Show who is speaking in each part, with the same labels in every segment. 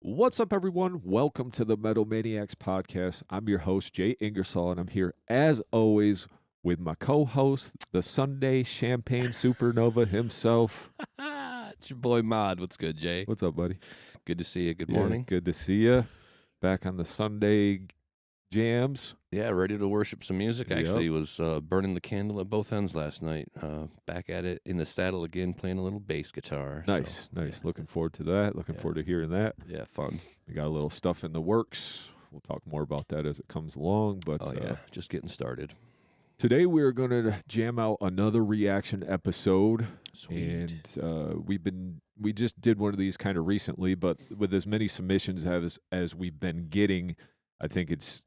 Speaker 1: What's up, everyone? Welcome to the Metal Maniacs podcast. I'm your host, Jay Ingersoll, and I'm here, as always, with my co-host, the Sunday Champagne Supernova himself.
Speaker 2: It's your boy Mod. What's good, Jay?
Speaker 1: What's up, buddy?
Speaker 2: Good to see you. Good morning.
Speaker 1: Good to see you. Back on the Sunday jams.
Speaker 2: Yeah, ready to worship some music.
Speaker 1: Yep.
Speaker 2: Actually, was burning the candle at both ends last night. Back at it in the saddle again, playing a little bass guitar.
Speaker 1: Nice.
Speaker 2: Yeah.
Speaker 1: Looking forward to that. Looking forward to hearing that.
Speaker 2: Yeah, fun.
Speaker 1: We got a little stuff in the works. We'll talk more about that as it comes along. But
Speaker 2: just getting started.
Speaker 1: Today we're going to jam out another reaction episode.
Speaker 2: Sweet.
Speaker 1: And we just did one of these kind of recently, but with as many submissions as we've been getting, I think it's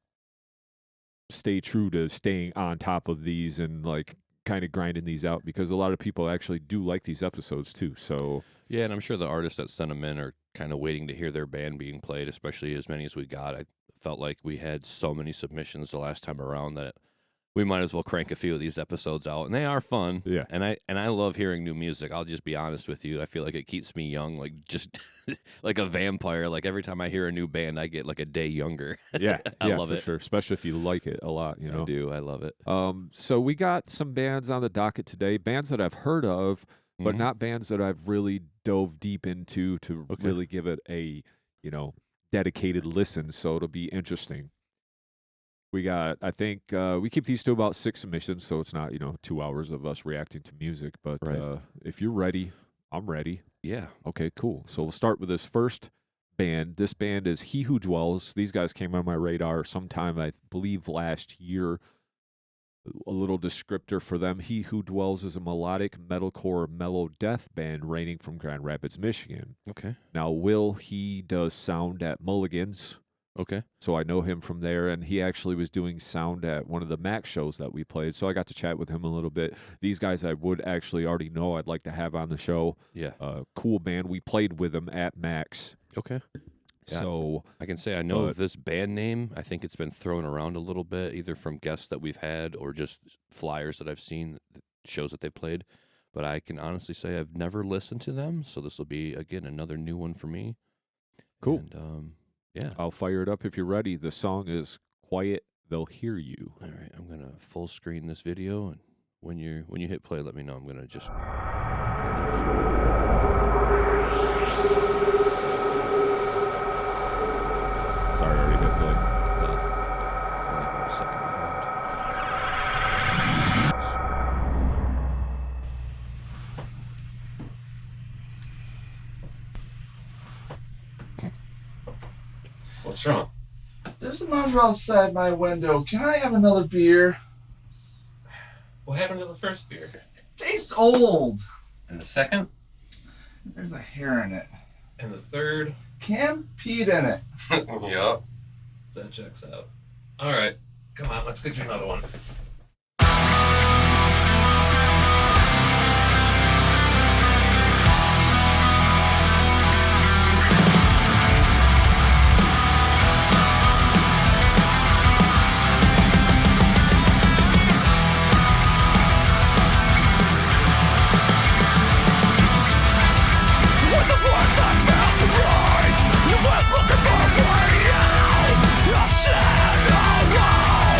Speaker 1: stay true to staying on top of these and like kind of grinding these out, because a lot of people actually do like these episodes too. So
Speaker 2: yeah, and I'm sure the artists that sent them in are kind of waiting to hear their band being played, especially as many as we got. I felt like we had so many submissions the last time around that we might as well crank a few of these episodes out, and they are fun.
Speaker 1: Yeah.
Speaker 2: And I love hearing new music. I'll just be honest with you. I feel like it keeps me young, like just like a vampire. Like every time I hear a new band, I get like a day younger.
Speaker 1: yeah,
Speaker 2: I love
Speaker 1: for
Speaker 2: it.
Speaker 1: sure, especially if you like it a lot. You know,
Speaker 2: I do. I love it.
Speaker 1: So we got some bands on the docket today, bands that I've heard of, but not bands that I've really dove deep into to really give it a dedicated listen. So it'll be interesting. We got, I think, we keep these to about 6 submissions, so it's not, 2 hours of us reacting to music. But
Speaker 2: Right.
Speaker 1: If you're ready, I'm ready.
Speaker 2: Yeah.
Speaker 1: Okay, cool. So we'll start with this first band. This band is He Who Dwells. These guys came on my radar sometime, I believe, last year. A little descriptor for them. He Who Dwells is a melodic metalcore mellow death band reigning from Grand Rapids, Michigan.
Speaker 2: Okay.
Speaker 1: Now, he does sound at Mulligan's.
Speaker 2: Okay.
Speaker 1: So I know him from there, and he actually was doing sound at one of the Max shows that we played, so I got to chat with him a little bit. These guys I would actually already know I'd like to have on the show.
Speaker 2: Yeah.
Speaker 1: Cool band. We played with them at Max.
Speaker 2: Okay. Yeah.
Speaker 1: So
Speaker 2: I can say I know of this band name. I think it's been thrown around a little bit, either from guests that we've had or just flyers that I've seen, shows that they played. But I can honestly say I've never listened to them, so this will be, again, another new one for me.
Speaker 1: Cool.
Speaker 2: And, yeah.
Speaker 1: I'll fire it up if you're ready. The song is Quiet, They'll Hear You.
Speaker 2: All right, I'm going to full screen this video, and when you hit play, let me know. I'm going to just...
Speaker 1: Sorry, I already hit play.
Speaker 2: Only a second behind.
Speaker 3: What's wrong?
Speaker 4: There's a monster outside my window. Can I have another beer?
Speaker 3: What happened to the first beer?
Speaker 4: Tastes old.
Speaker 3: And the second?
Speaker 4: There's a hair in it.
Speaker 3: And the third?
Speaker 4: Can peed in it.
Speaker 3: Yup. That checks out. Alright, come on, let's get you another one.
Speaker 5: Shadow wall,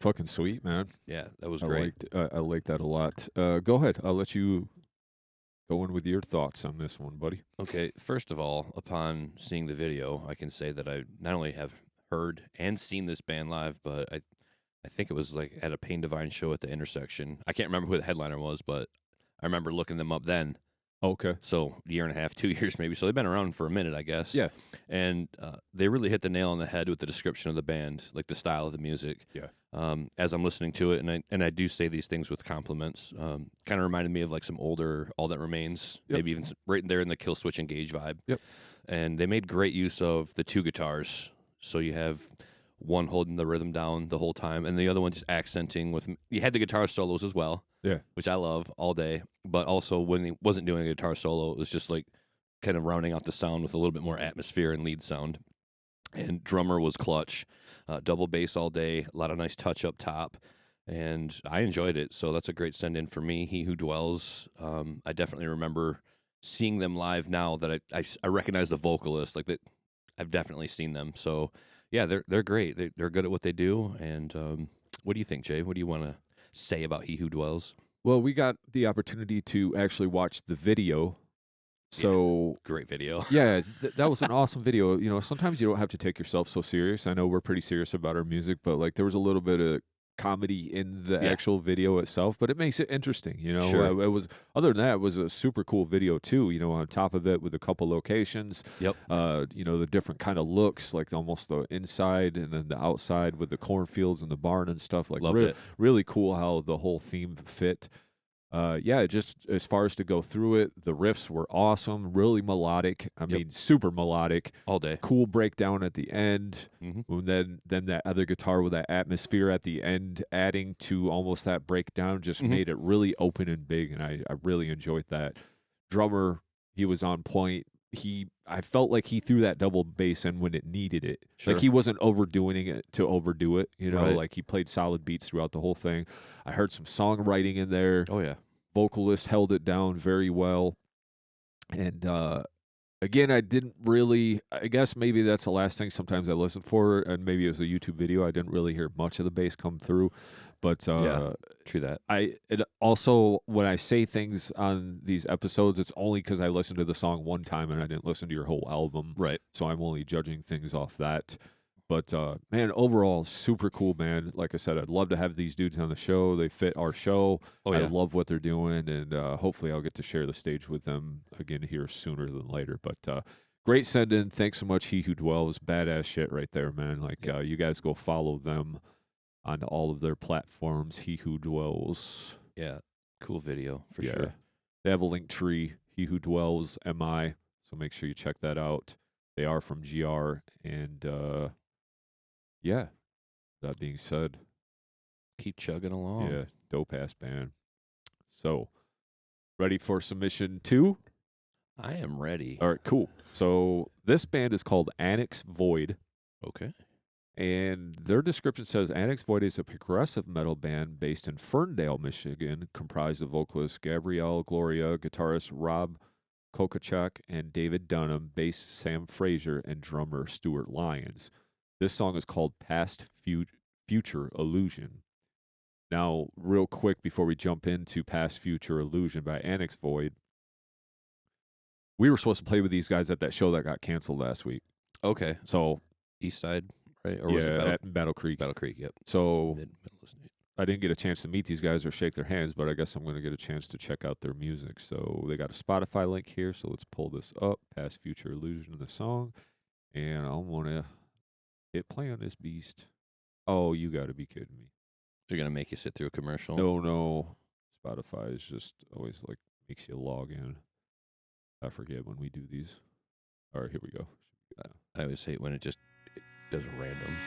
Speaker 1: fucking sweet, man.
Speaker 2: Yeah, that was great.
Speaker 1: I liked that a lot. Go ahead. I'll let you go in with your thoughts on this one, buddy.
Speaker 2: Okay, first of all, upon seeing the video, I can say that I not only have heard and seen this band live, but I think it was like at a Pain Divine show at the Intersection. I can't remember who the headliner was, but I remember looking them up then.
Speaker 1: Okay.
Speaker 2: So year and a half, 2 years maybe. So they've been around for a minute, I guess.
Speaker 1: Yeah.
Speaker 2: And they really hit the nail on the head with the description of the band, like the style of the music.
Speaker 1: Yeah.
Speaker 2: As I'm listening to it, and I do say these things with compliments, kind of reminded me of like some older All That Remains, maybe even right there in the Kill Switch Engage vibe.
Speaker 1: Yep.
Speaker 2: And they made great use of the 2 guitars. So you have one holding the rhythm down the whole time, and the other one just accenting with. You had the guitar solos as well, which I love all day. But also when he wasn't doing a guitar solo, it was just like kind of rounding out the sound with a little bit more atmosphere and lead sound. And drummer was clutch, double bass all day, a lot of nice touch up top, and I enjoyed it. So that's a great send in for me. He Who Dwells. I definitely remember seeing them live. Now that I recognize the vocalist, like that, I've definitely seen them. So. Yeah, they're great. They're good at what they do. And what do you think, Jay? What do you want to say about He Who Dwells?
Speaker 1: Well, we got the opportunity to actually watch the video. So
Speaker 2: great video.
Speaker 1: Yeah, that was an awesome video. You know, sometimes you don't have to take yourself so serious. I know we're pretty serious about our music, but like there was a little bit of comedy in the actual video itself, but it makes it interesting, you know.
Speaker 2: Sure.
Speaker 1: It was, other than that, it was a super cool video too, you know, on top of it with a couple locations.
Speaker 2: Yep.
Speaker 1: You know, the different kind of looks, like almost the inside and then the outside with the cornfields and the barn and stuff. Like
Speaker 2: Loved it.
Speaker 1: Really cool how the whole theme fit. Yeah, just as far as to go through it, the riffs were awesome, really melodic. I mean, super melodic.
Speaker 2: All day.
Speaker 1: Cool breakdown at the end.
Speaker 2: Mm-hmm.
Speaker 1: And then that other guitar with that atmosphere at the end, adding to almost that breakdown, just made it really open and big, and I really enjoyed that. Drummer, he was on point. I felt like he threw that double bass in when it needed it.
Speaker 2: Sure.
Speaker 1: Like he wasn't overdoing it to overdo it, you know,
Speaker 2: Right.
Speaker 1: like he played solid beats throughout the whole thing. I heard some songwriting in there.
Speaker 2: Oh, yeah.
Speaker 1: Vocalist held it down very well. And again, I didn't really, I guess maybe that's the last thing sometimes I listen for, and maybe it was a YouTube video. I didn't really hear much of the bass come through. But
Speaker 2: yeah, true that.
Speaker 1: It also, when I say things on these episodes, it's only because I listened to the song one time and I didn't listen to your whole album.
Speaker 2: Right.
Speaker 1: So I'm only judging things off that. But, man, overall, super cool band. Like I said, I'd love to have these dudes on the show. They fit our show.
Speaker 2: Oh, yeah.
Speaker 1: I love what they're doing, and hopefully I'll get to share the stage with them again here sooner than later. But great send-in. Thanks so much, He Who Dwells. Badass shit right there, man. Like, you guys go follow them on all of their platforms, He Who Dwells.
Speaker 2: Yeah, cool video for sure.
Speaker 1: They have a link tree, He Who Dwells, MI, so make sure you check that out. They are from GR, and yeah, that being said,
Speaker 2: keep chugging along.
Speaker 1: yeah, dope-ass band. So, ready for submission 2?
Speaker 2: I am ready.
Speaker 1: All right, cool. So, this band is called Annex Void.
Speaker 2: Okay.
Speaker 1: And their description says, Annex Void is a progressive metal band based in Ferndale, Michigan, comprised of vocalist Gabrielle Gloria, guitarist Rob Kokachuk, and David Dunham, bass Sam Frazier, and drummer Stuart Lyons. This song is called Past Future Illusion. Now, real quick before we jump into Past Future Illusion by Annex Void, we were supposed to play with these guys at that show that got canceled last week.
Speaker 2: Okay.
Speaker 1: So,
Speaker 2: East Side, right? Or
Speaker 1: yeah,
Speaker 2: was it
Speaker 1: at Battle Creek.
Speaker 2: Battle Creek, yep.
Speaker 1: So, I didn't get a chance to meet these guys or shake their hands, but I guess I'm going to get a chance to check out their music. So, they got a Spotify link here, so let's pull this up, Past Future Illusion of the song, and I want to hit play on this beast. Oh, you got to be kidding me.
Speaker 2: They're going to make you sit through a commercial?
Speaker 1: No. Spotify is just always like makes you log in. I forget when we do these. All right, here we go.
Speaker 2: I always hate when it does a random.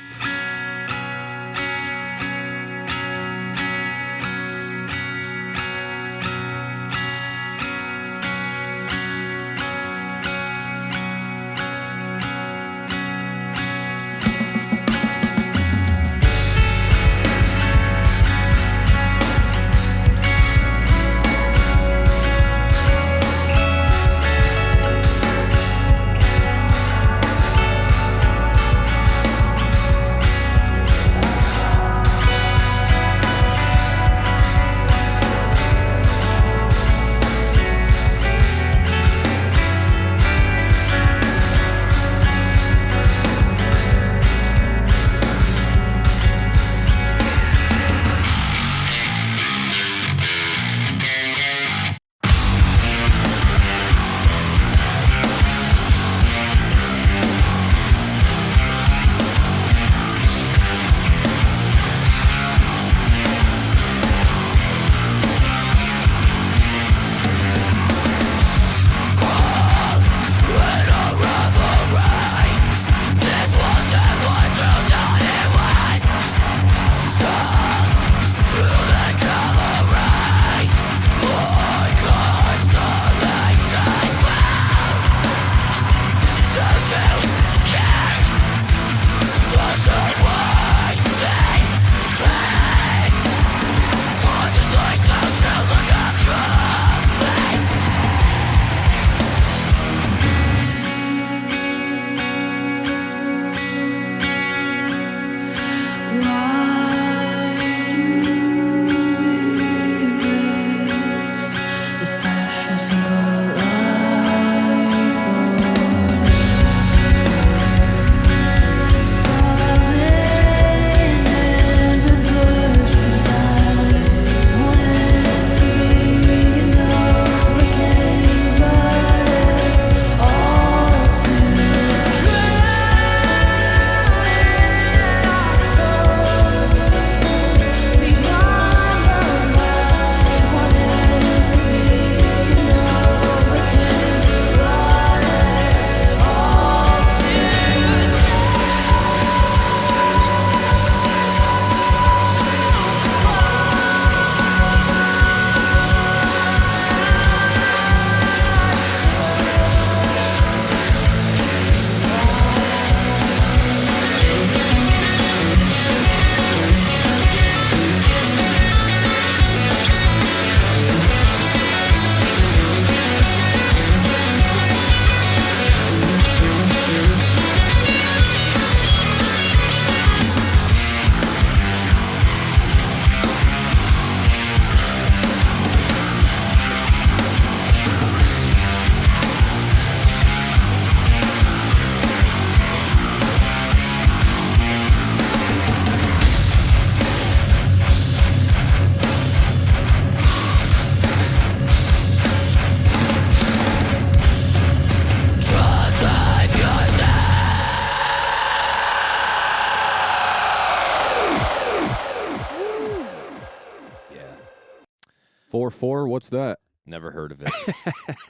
Speaker 1: 4-4? What's that?
Speaker 2: Never heard of it.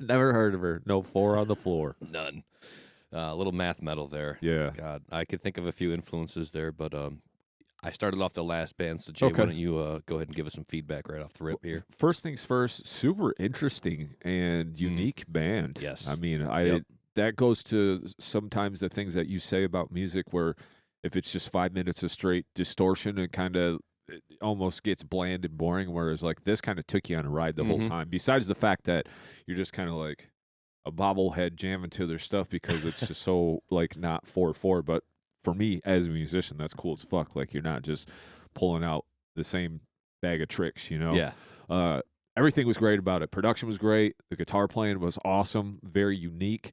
Speaker 1: Never heard of her. No 4 on the floor.
Speaker 2: None. A little math metal there.
Speaker 1: Yeah.
Speaker 2: God, I could think of a few influences there, but I started off the last band, so Jay,
Speaker 1: Okay.
Speaker 2: why don't you go ahead and give us some feedback right off the rip here?
Speaker 1: First things first, super interesting and unique band.
Speaker 2: Yes.
Speaker 1: I mean,
Speaker 2: Yep.
Speaker 1: that goes to sometimes the things that you say about music where if it's just 5 minutes of straight distortion, it kind of almost gets bland and boring, whereas like this kind of took you on a ride the whole time. Besides the fact that you're just kind of like a bobblehead jamming to their stuff because it's just so like not 4/4, but for me as a musician, that's cool as fuck. Like you're not just pulling out the same bag of tricks, you know?
Speaker 2: Yeah.
Speaker 1: Everything was great about it. Production was great. The guitar playing was awesome, very unique.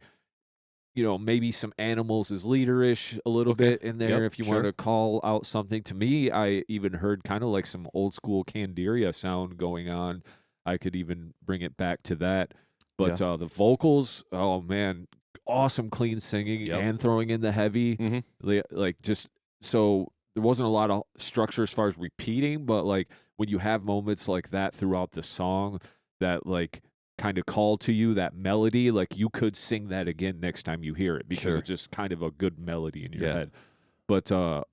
Speaker 1: You know, maybe some Animals is leaderish a little bit in there
Speaker 2: Yep,
Speaker 1: if you
Speaker 2: sure.
Speaker 1: want to call out something. To me, I even heard kind of like some old school Candiria sound going on. I could even bring it back to that. But the vocals, oh man, awesome clean singing and throwing in the heavy. Like just so there wasn't a lot of structure as far as repeating, but like when you have moments like that throughout the song that like kind of call to you that melody, like you could sing that again next time you hear it because it's just kind of a good melody in your head. But I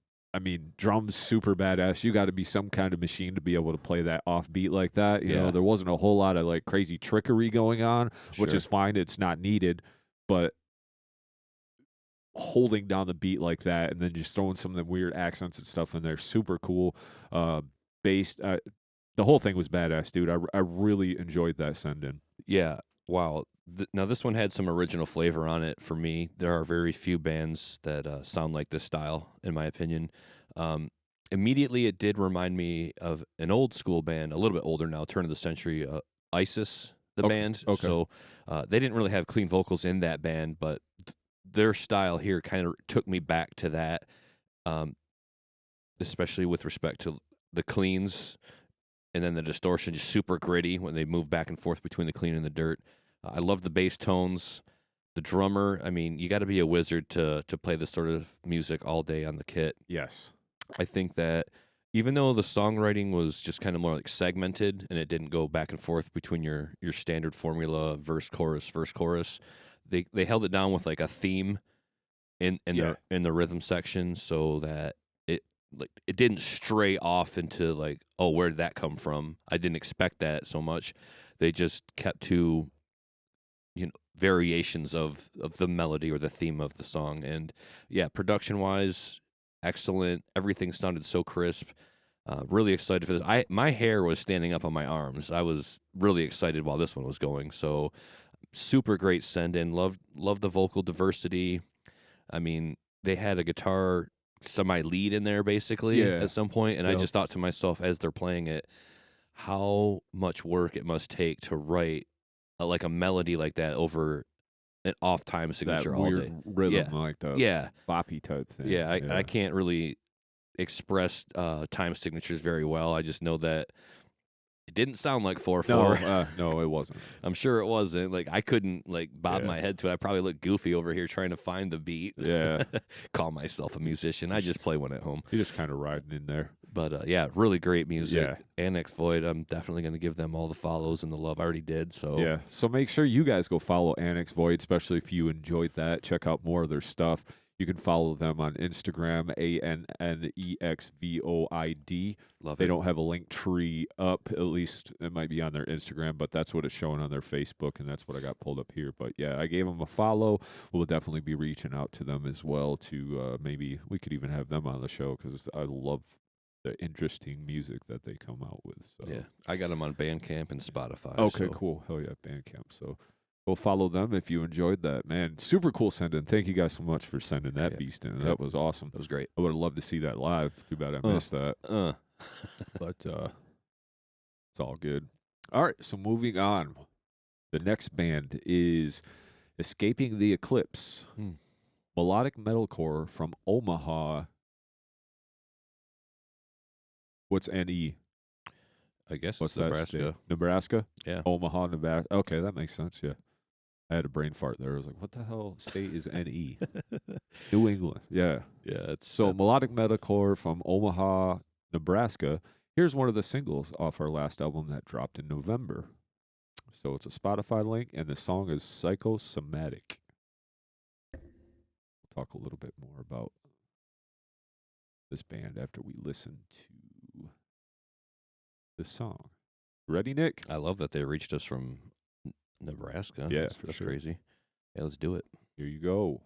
Speaker 1: mean, drums super badass. You got to be some kind of machine to be able to play that offbeat like that. You know, there wasn't a whole lot of like crazy trickery going on, which is fine. It's not needed, but holding down the beat like that and then just throwing some of the weird accents and stuff in there, super cool. Bass, the whole thing was badass, dude. I really enjoyed that send-in.
Speaker 2: Yeah. Wow. Now, this one had some original flavor on it for me. There are very few bands that sound like this style, in my opinion. Immediately, it did remind me of an old school band, a little bit older now, turn of the century, ISIS, the band.
Speaker 1: Okay.
Speaker 2: So they didn't really have clean vocals in that band, but their style here kind of took me back to that, especially with respect to the cleans. And then the distortion, just super gritty when they move back and forth between the clean and the dirt. I love the bass tones. The drummer, I mean, you got to be a wizard to play this sort of music all day on the kit.
Speaker 1: Yes.
Speaker 2: I think that even though the songwriting was just kind of more like segmented and it didn't go back and forth between your standard formula, verse, chorus, they held it down with like a theme in the rhythm section so that it didn't stray off into like, oh, where did that come from? I didn't expect that so much. They just kept to, variations of the melody or the theme of the song. And yeah, production wise, excellent. Everything sounded so crisp. Really excited for this. My hair was standing up on my arms. I was really excited while this one was going. So super great send in. Love the vocal diversity. I mean, they had a guitar semi-lead in there basically at some point, and I just thought to myself as they're playing it, how much work it must take to write like a melody like that over an off time signature
Speaker 1: that
Speaker 2: all
Speaker 1: weird
Speaker 2: day.
Speaker 1: rhythm, like the boppy type thing.
Speaker 2: I can't really express time signatures very well. I just know that it didn't sound like 4/4.
Speaker 1: No, it wasn't.
Speaker 2: I'm sure it wasn't. Like I couldn't like bob my head to it. I probably look goofy over here trying to find the beat.
Speaker 1: Yeah.
Speaker 2: Call myself a musician. I just play one at home.
Speaker 1: You're just kind of riding in there.
Speaker 2: But yeah, really great music.
Speaker 1: Yeah.
Speaker 2: Annex Void, I'm definitely going to give them all the follows and the love. I already did. So
Speaker 1: yeah. So make sure you guys go follow Annex Void, especially if you enjoyed that. Check out more of their stuff. You can follow them on Instagram, ANNEXVOID.
Speaker 2: Love
Speaker 1: They
Speaker 2: it.
Speaker 1: don't have a link tree up. At least it might be on their Instagram, but that's what it's showing on their Facebook, and that's what I got pulled up here. But yeah, I gave them a follow. We'll definitely be reaching out to them as well to maybe we could even have them on the show because I love the interesting music that they come out with. So.
Speaker 2: Yeah, I got them on Bandcamp and Spotify.
Speaker 1: Okay,
Speaker 2: so.
Speaker 1: cool. Hell yeah, Bandcamp. So go follow them if you enjoyed that, man. Super cool send-in. Thank you guys so much for sending that beast in. That was awesome.
Speaker 2: That was great.
Speaker 1: I would have loved to see that live. Too bad I missed that. But it's all good. All right, so moving on. The next band is Escaping the Eclipse. Melodic metalcore from Omaha. What's NE?
Speaker 2: I guess
Speaker 1: What's
Speaker 2: it's
Speaker 1: that
Speaker 2: Nebraska.
Speaker 1: state? Nebraska?
Speaker 2: Yeah.
Speaker 1: Omaha, Nebraska. Okay, that makes sense, yeah. I had a brain fart there. I was like, what the hell state is NE? New England. Yeah.
Speaker 2: Yeah. It's
Speaker 1: So melodic metalcore from Omaha, Nebraska. Here's one of the singles off our last album that dropped in November. So it's a Spotify link, and the song is Psychosomatic. We'll talk a little bit more about this band after we listen to this song. Ready, Nick?
Speaker 2: I love that they reached us from Nebraska.
Speaker 1: Yeah,
Speaker 2: that's,
Speaker 1: for
Speaker 2: that's
Speaker 1: sure.
Speaker 2: crazy. Yeah, let's do it.
Speaker 1: Here you go.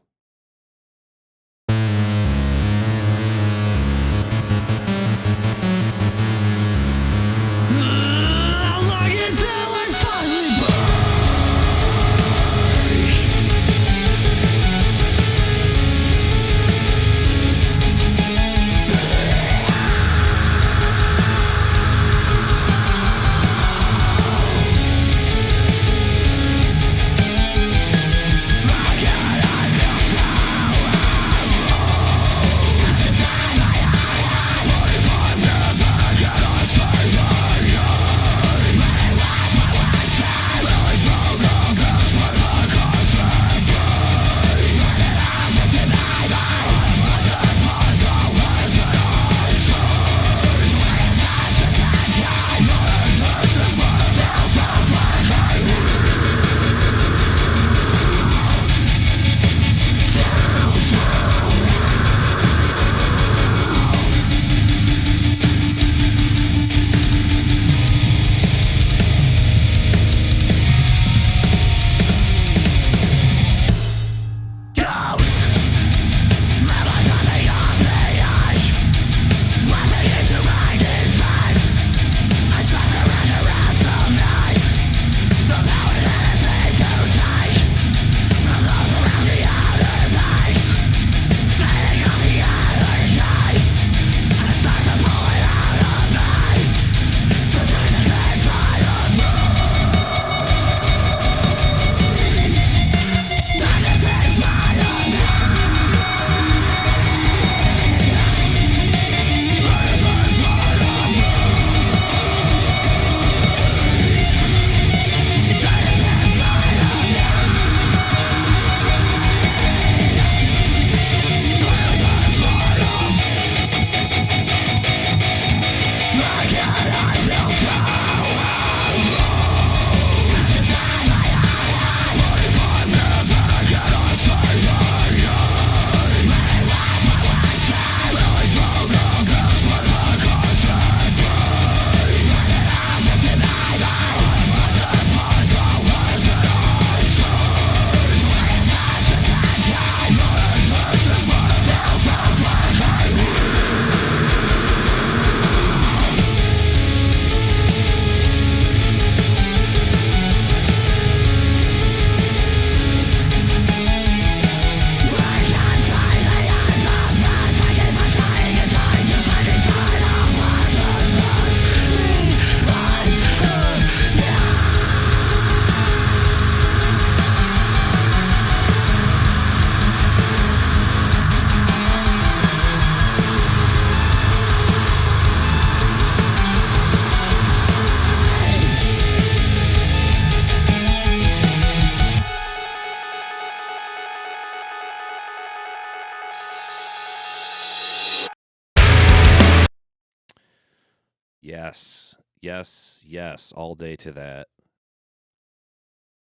Speaker 2: Yes. All day to that.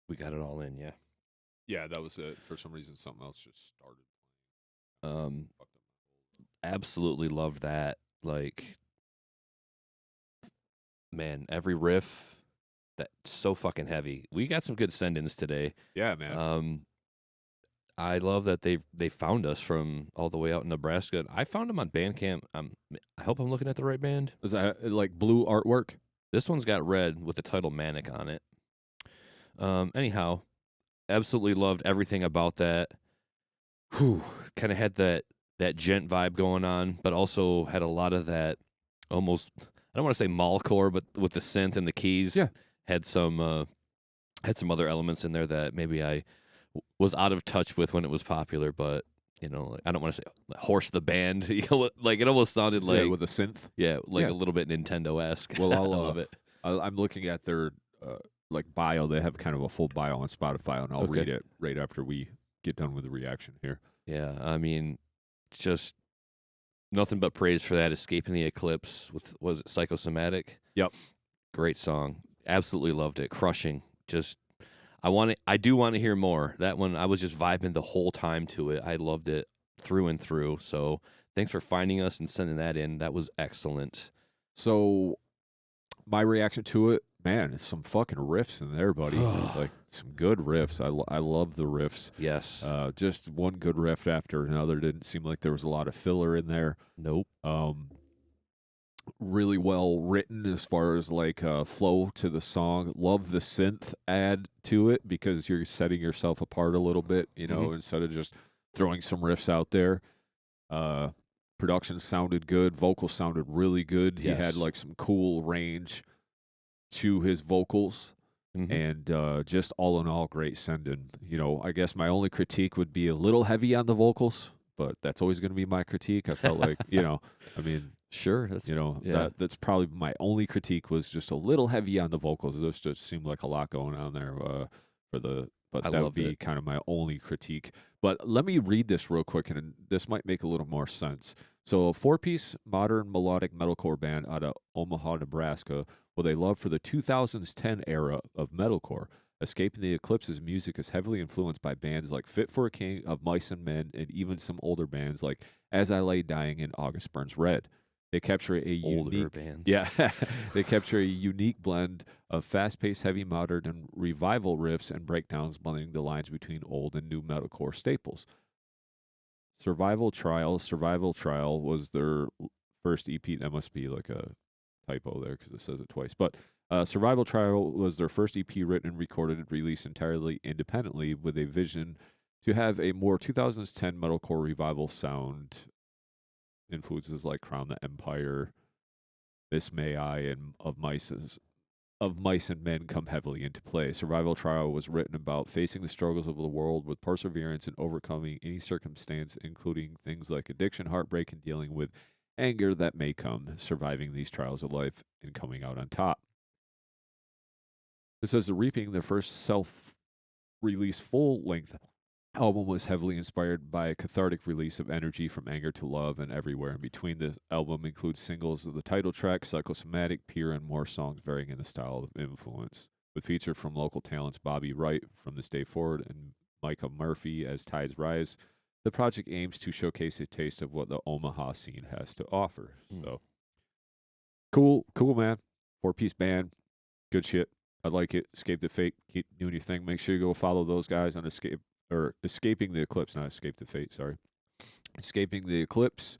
Speaker 2: We got it all in, yeah.
Speaker 1: Yeah, that was it. For some reason, something else just started.
Speaker 2: Absolutely loved that. Like, man, every riff that's so fucking heavy. We got some good send-ins today.
Speaker 1: Yeah, man.
Speaker 2: I love that they found us from all the way out in Nebraska. I found them on Bandcamp. I hope I'm looking at the right band.
Speaker 1: Is that like blue artwork?
Speaker 2: This one's got red with the title Manic on it. Anyhow, absolutely loved everything about that. Kind of had that gent vibe going on, but also had a lot of that almost, I don't want to say mallcore, but with the synth and the keys.
Speaker 1: Yeah.
Speaker 2: Had some other elements in there that maybe I was out of touch with when it was popular, but you know, like, I don't want to say Horse the Band. You know, like it almost sounded like
Speaker 1: with a synth.
Speaker 2: Yeah, like a little bit Nintendo-esque.
Speaker 1: Well,
Speaker 2: I love it.
Speaker 1: I'm looking at their like bio. They have kind of a full bio on Spotify, and I'll read it right after we get done with the reaction here.
Speaker 2: Yeah, I mean, just Nothing but praise for that. Escaping the Eclipse with, was it Psychosomatic?
Speaker 1: Yep.
Speaker 2: Great song. Absolutely loved it. Crushing. Just, I do want to hear more. That one, I was just vibing the whole time to it. I loved it through and through. So thanks for finding us and sending that in. That was excellent.
Speaker 1: So my reaction to it, man, it's some fucking riffs in there, buddy. Like some good riffs. I love the riffs.
Speaker 2: Yes.
Speaker 1: Just one good riff after another. Didn't seem like there was a lot of filler in there.
Speaker 2: Nope.
Speaker 1: Really well written as far as like flow to the song. Love the synth add to it because you're setting yourself apart a little bit, you know, instead of just throwing some riffs out there. Production sounded good. Vocals sounded really good. He had like some cool range to his vocals. And just all in all, great sending. You know, I guess my only critique would be a little heavy on the vocals, but that's always going to be my critique. I felt like, you know, I mean,
Speaker 2: sure, that's,
Speaker 1: you know,
Speaker 2: yeah.
Speaker 1: that's probably my only critique was just a little heavy on the vocals. There just seemed like a lot going on there but that would be kind of my only critique. But let me read this real quick, and this might make a little more sense. So a 4-piece modern melodic metalcore band out of Omaha, Nebraska, with a love for the 2010 era of metalcore. Escaping the Eclipse's music is heavily influenced by bands like Fit for a King, Of Mice and Men, and even some older bands like As I Lay Dying and August Burns Red. They capture a
Speaker 2: older bands.
Speaker 1: Yeah, they capture a unique blend of fast-paced heavy modern and revival riffs and breakdowns, blending the lines between old and new metalcore staples. Survival Trial was their first EP. That must be like a typo there because it says it twice. But Survival Trial was their first EP written and recorded and released entirely independently with a vision to have a more 2010 metalcore revival sound. Influences like Crown the Empire, Miss May I, and Of Mice and Men come heavily into play. Survival Trial was written about facing the struggles of the world with perseverance and overcoming any circumstance, including things like addiction, heartbreak, and dealing with anger that may come, surviving these trials of life and coming out on top. It says The Reaping, their first self-release full-length album, was heavily inspired by a cathartic release of energy from anger to love and everywhere in between. The album includes singles of the title track, Psychosomatic, Peer, and more songs varying in the style of influence, with feature from local talents Bobby Wright from This Day Forward and Micah Murphy as Tides Rise. The project aims to showcase a taste of what the Omaha scene has to offer. So cool, man. 4-piece band, good shit. I like it. Escape the Fate, keep doing your thing. Make sure you go follow those guys on Escaping the Eclipse, not Escape the Fate, sorry. Escaping the Eclipse,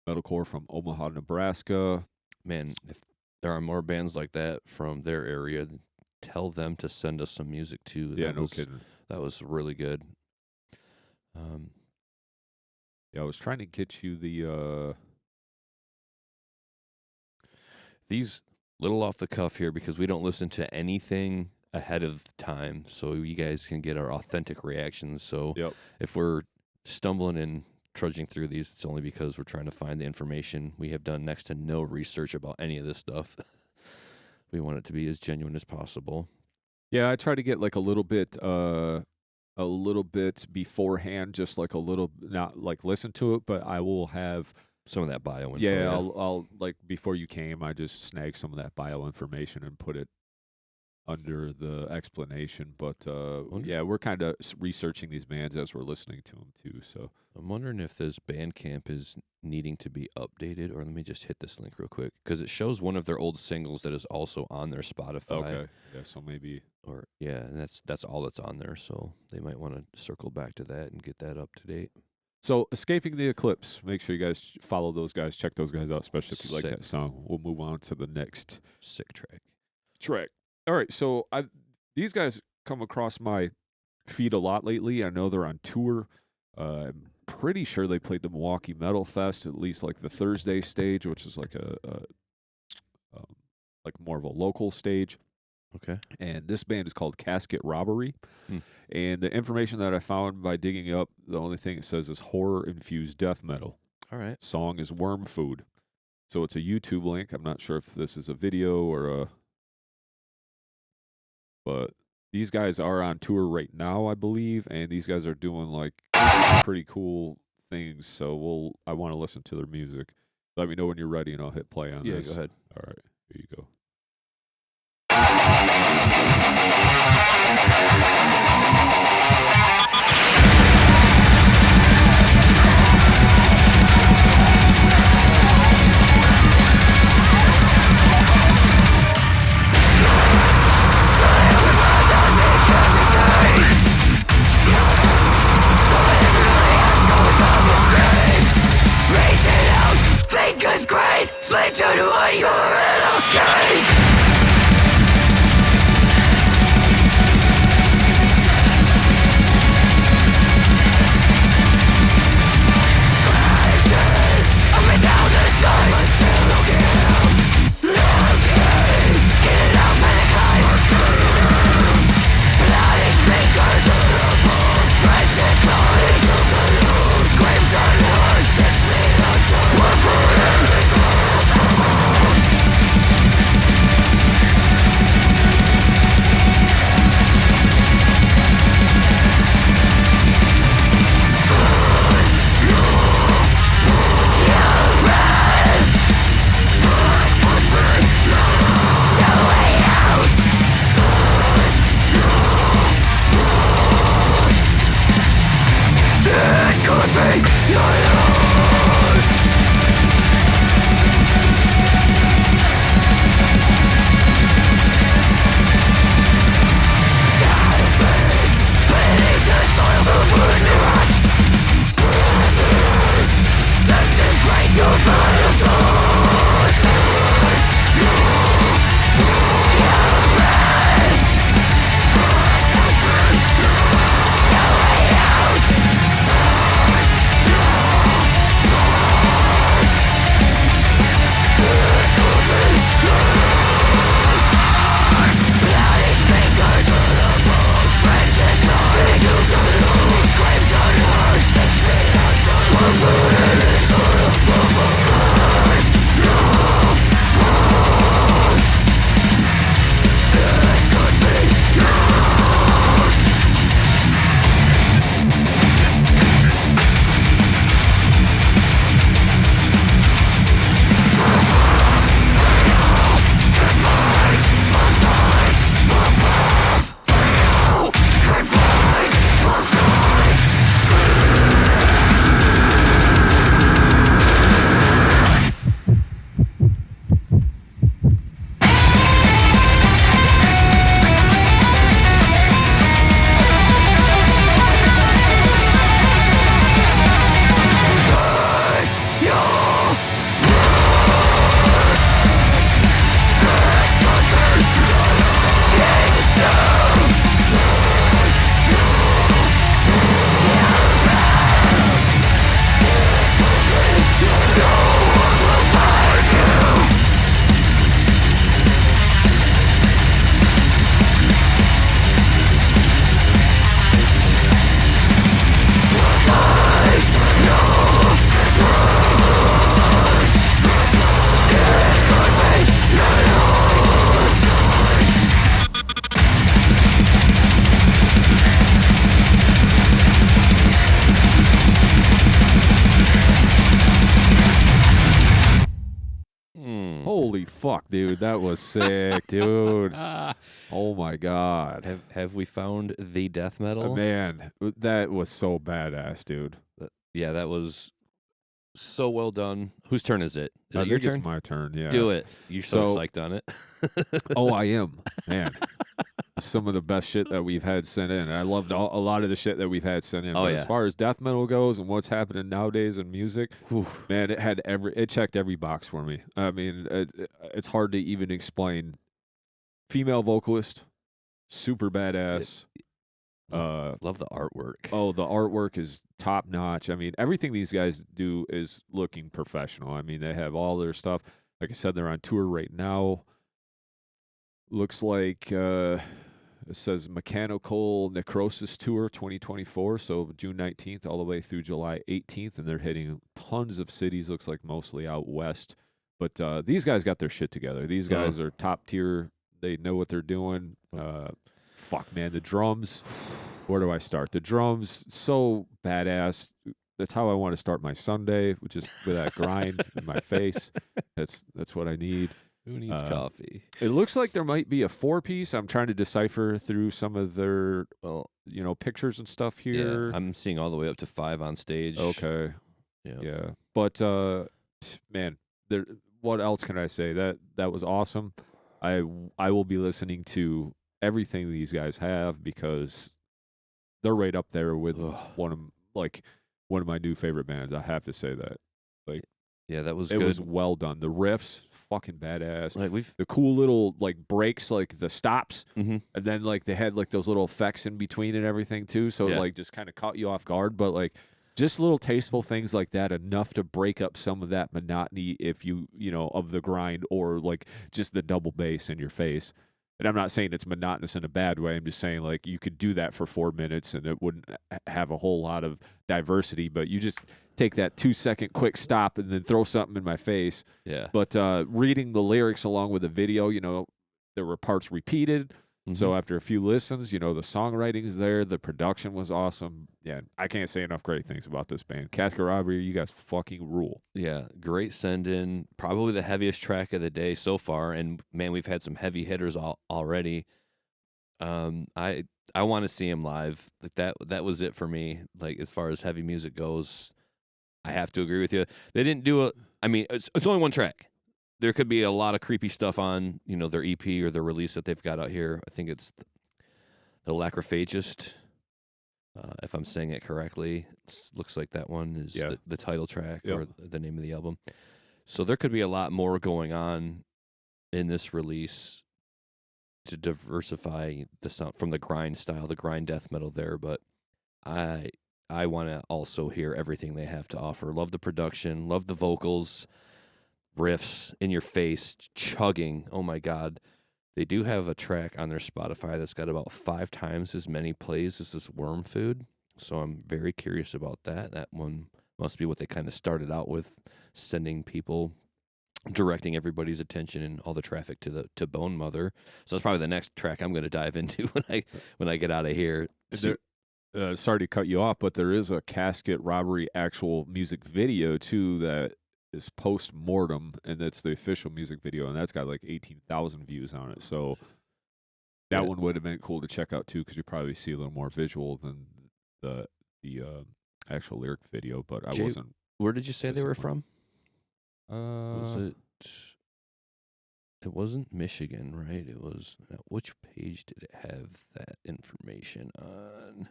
Speaker 1: metalcore from Omaha, Nebraska.
Speaker 2: Man, if there are more bands like that from their area, tell them to send us some music too.
Speaker 1: Yeah, no kidding.
Speaker 2: That was really good.
Speaker 1: Yeah, I was trying to get you the
Speaker 2: these little off the cuff here because we don't listen to anything ahead of time, so you guys can get our authentic reactions. So if we're stumbling and trudging through these, it's only because we're trying to find the information. We have done next to no research about any of this stuff. We want it to be as genuine as possible.
Speaker 1: Yeah, I try to get like a little bit beforehand, just like a little, not like listen to it, but I will have
Speaker 2: some of that bio info.
Speaker 1: Yeah, I'll like before you came, I just snagged some of that bio information and put it under the explanation. But yeah, we're kind of researching these bands as we're listening to them too. So
Speaker 2: I'm wondering if this Bandcamp is needing to be updated, or let me just hit this link real quick because it shows one of their old singles that is also on their Spotify.
Speaker 1: Okay, yeah, so maybe,
Speaker 2: or yeah, and that's all that's on there. So they might want to circle back to that and get that up to date.
Speaker 1: So Escaping the Eclipse, make sure you guys follow those guys, check those guys out, especially if you like that song. We'll move on to the next
Speaker 2: sick
Speaker 1: track. All right, so these guys come across my feed a lot lately. I know they're on tour. I'm pretty sure they played the Milwaukee Metal Fest, at least like the Thursday stage, which is like like more of a local stage.
Speaker 2: Okay.
Speaker 1: And this band is called Casket Robbery. And the information that I found by digging up, the only thing it says is horror-infused death metal.
Speaker 2: All right.
Speaker 1: Song is Worm Food. So it's a YouTube link. I'm not sure if this is a video or a... But these guys are on tour right now, I believe, and these guys are doing like pretty cool things, so I want to listen to their music. Let me know when you're ready, and I'll hit play on this.
Speaker 2: Go ahead.
Speaker 1: All right, here you go.
Speaker 5: Split to the one you're in a cage. Scratches up and down the sides, but still give. Not say, get out mankind. Bloody fingers of the bone, frantic cries of the loose, screams and words 6 feet under. One for every
Speaker 1: Holy fuck, dude. That was sick, dude. Oh, my God.
Speaker 2: Have we found the death metal?
Speaker 1: Man, that was so badass, dude.
Speaker 2: Yeah, that was so well done. Whose turn is it? Is
Speaker 1: I
Speaker 2: it your
Speaker 1: think it's
Speaker 2: turn?
Speaker 1: my turn, yeah.
Speaker 2: Do it. You're so
Speaker 1: So-
Speaker 2: psyched on it.
Speaker 1: Oh, I am. Man. Some of the best shit that we've had sent in. I loved a lot of the shit that we've had sent in.
Speaker 2: Oh,
Speaker 1: But
Speaker 2: yeah.
Speaker 1: as far as death metal goes and what's happening nowadays in music, man, it checked every box for me. I mean, it's hard to even explain. Female vocalist, super badass.
Speaker 2: Love the artwork.
Speaker 1: Oh, the artwork is top notch. I mean, everything these guys do is looking professional. I mean, they have all their stuff. Like I said, they're on tour right now. Looks like it says Mechanical Necrosis Tour 2024, so June 19th all the way through July 18th, and they're hitting tons of cities, looks like mostly out west. But these guys got their shit together. These guys are top tier. They know what they're doing. Fuck, man, the drums. Where do I start? The drums, so badass. that's how I want to start my Sunday, just with that grind in my face. That's what I need.
Speaker 2: Who needs coffee?
Speaker 1: It looks like there might be a 4-piece. I'm trying to decipher through some of their, pictures and stuff here.
Speaker 2: Yeah, I'm seeing all the way up to 5 on stage.
Speaker 1: Okay. Yeah. But man, what else can I say? That was awesome. I will be listening to everything these guys have because they're right up there with one of my new favorite bands. I have to say that. Like,
Speaker 2: yeah, that was
Speaker 1: it
Speaker 2: good.
Speaker 1: was well done. The riffs, fucking badass.
Speaker 2: Like
Speaker 1: the cool little breaks, like the stops,
Speaker 2: Mhm.
Speaker 1: and then they had those little effects in between and everything too. So
Speaker 2: Yeah.
Speaker 1: just kind of caught you off guard, but just little tasteful things like that, enough to break up some of that monotony if you of the grind or just the double bass in your face. And I'm not saying it's monotonous in a bad way. I'm just saying you could do that for 4 minutes and it wouldn't have a whole lot of diversity, but you just take that 2-second quick stop and then throw something in my face.
Speaker 2: Yeah.
Speaker 1: But reading the lyrics along with the video, there were parts repeated. So after a few listens, the songwriting's there. The production was awesome. Yeah, I can't say enough great things about this band. Casket Robbery, you guys fucking rule.
Speaker 2: Yeah, great send-in. Probably the heaviest track of the day so far. And, man, we've had some heavy hitters already. I want to see him live. That was it for me. As far as heavy music goes, I have to agree with you. They didn't do it's only one track. There could be a lot of creepy stuff on, their EP or their release that they've got out here. I think it's the Lacrophagist, if I'm saying it correctly. Looks like that one is the title track or the name of the album. So there could be a lot more going on in this release to diversify the sound from the grind style, the grind death metal there. But I want to also hear everything they have to offer. Love the production, love the vocals. Riffs in your face, chugging. Oh my God. They do have a track on their Spotify that's got about 5 times as many plays as this Worm Food. So I'm very curious about that. That one must be what they kind of started out with, sending people, directing everybody's attention and all the traffic to Bone Mother. So that's probably the next track I'm going to dive into when I get out of here.
Speaker 1: Sorry to cut you off, but there is a Casket Robbery actual music video too that is post-mortem, and that's the official music video, and that's got 18,000 views on it. So that one would have been cool to check out too, because you probably see a little more visual than the actual lyric video. But I wasn't.
Speaker 2: Where did you say they were from? Was it? It wasn't Michigan, right? It was. Which page did it have that information on?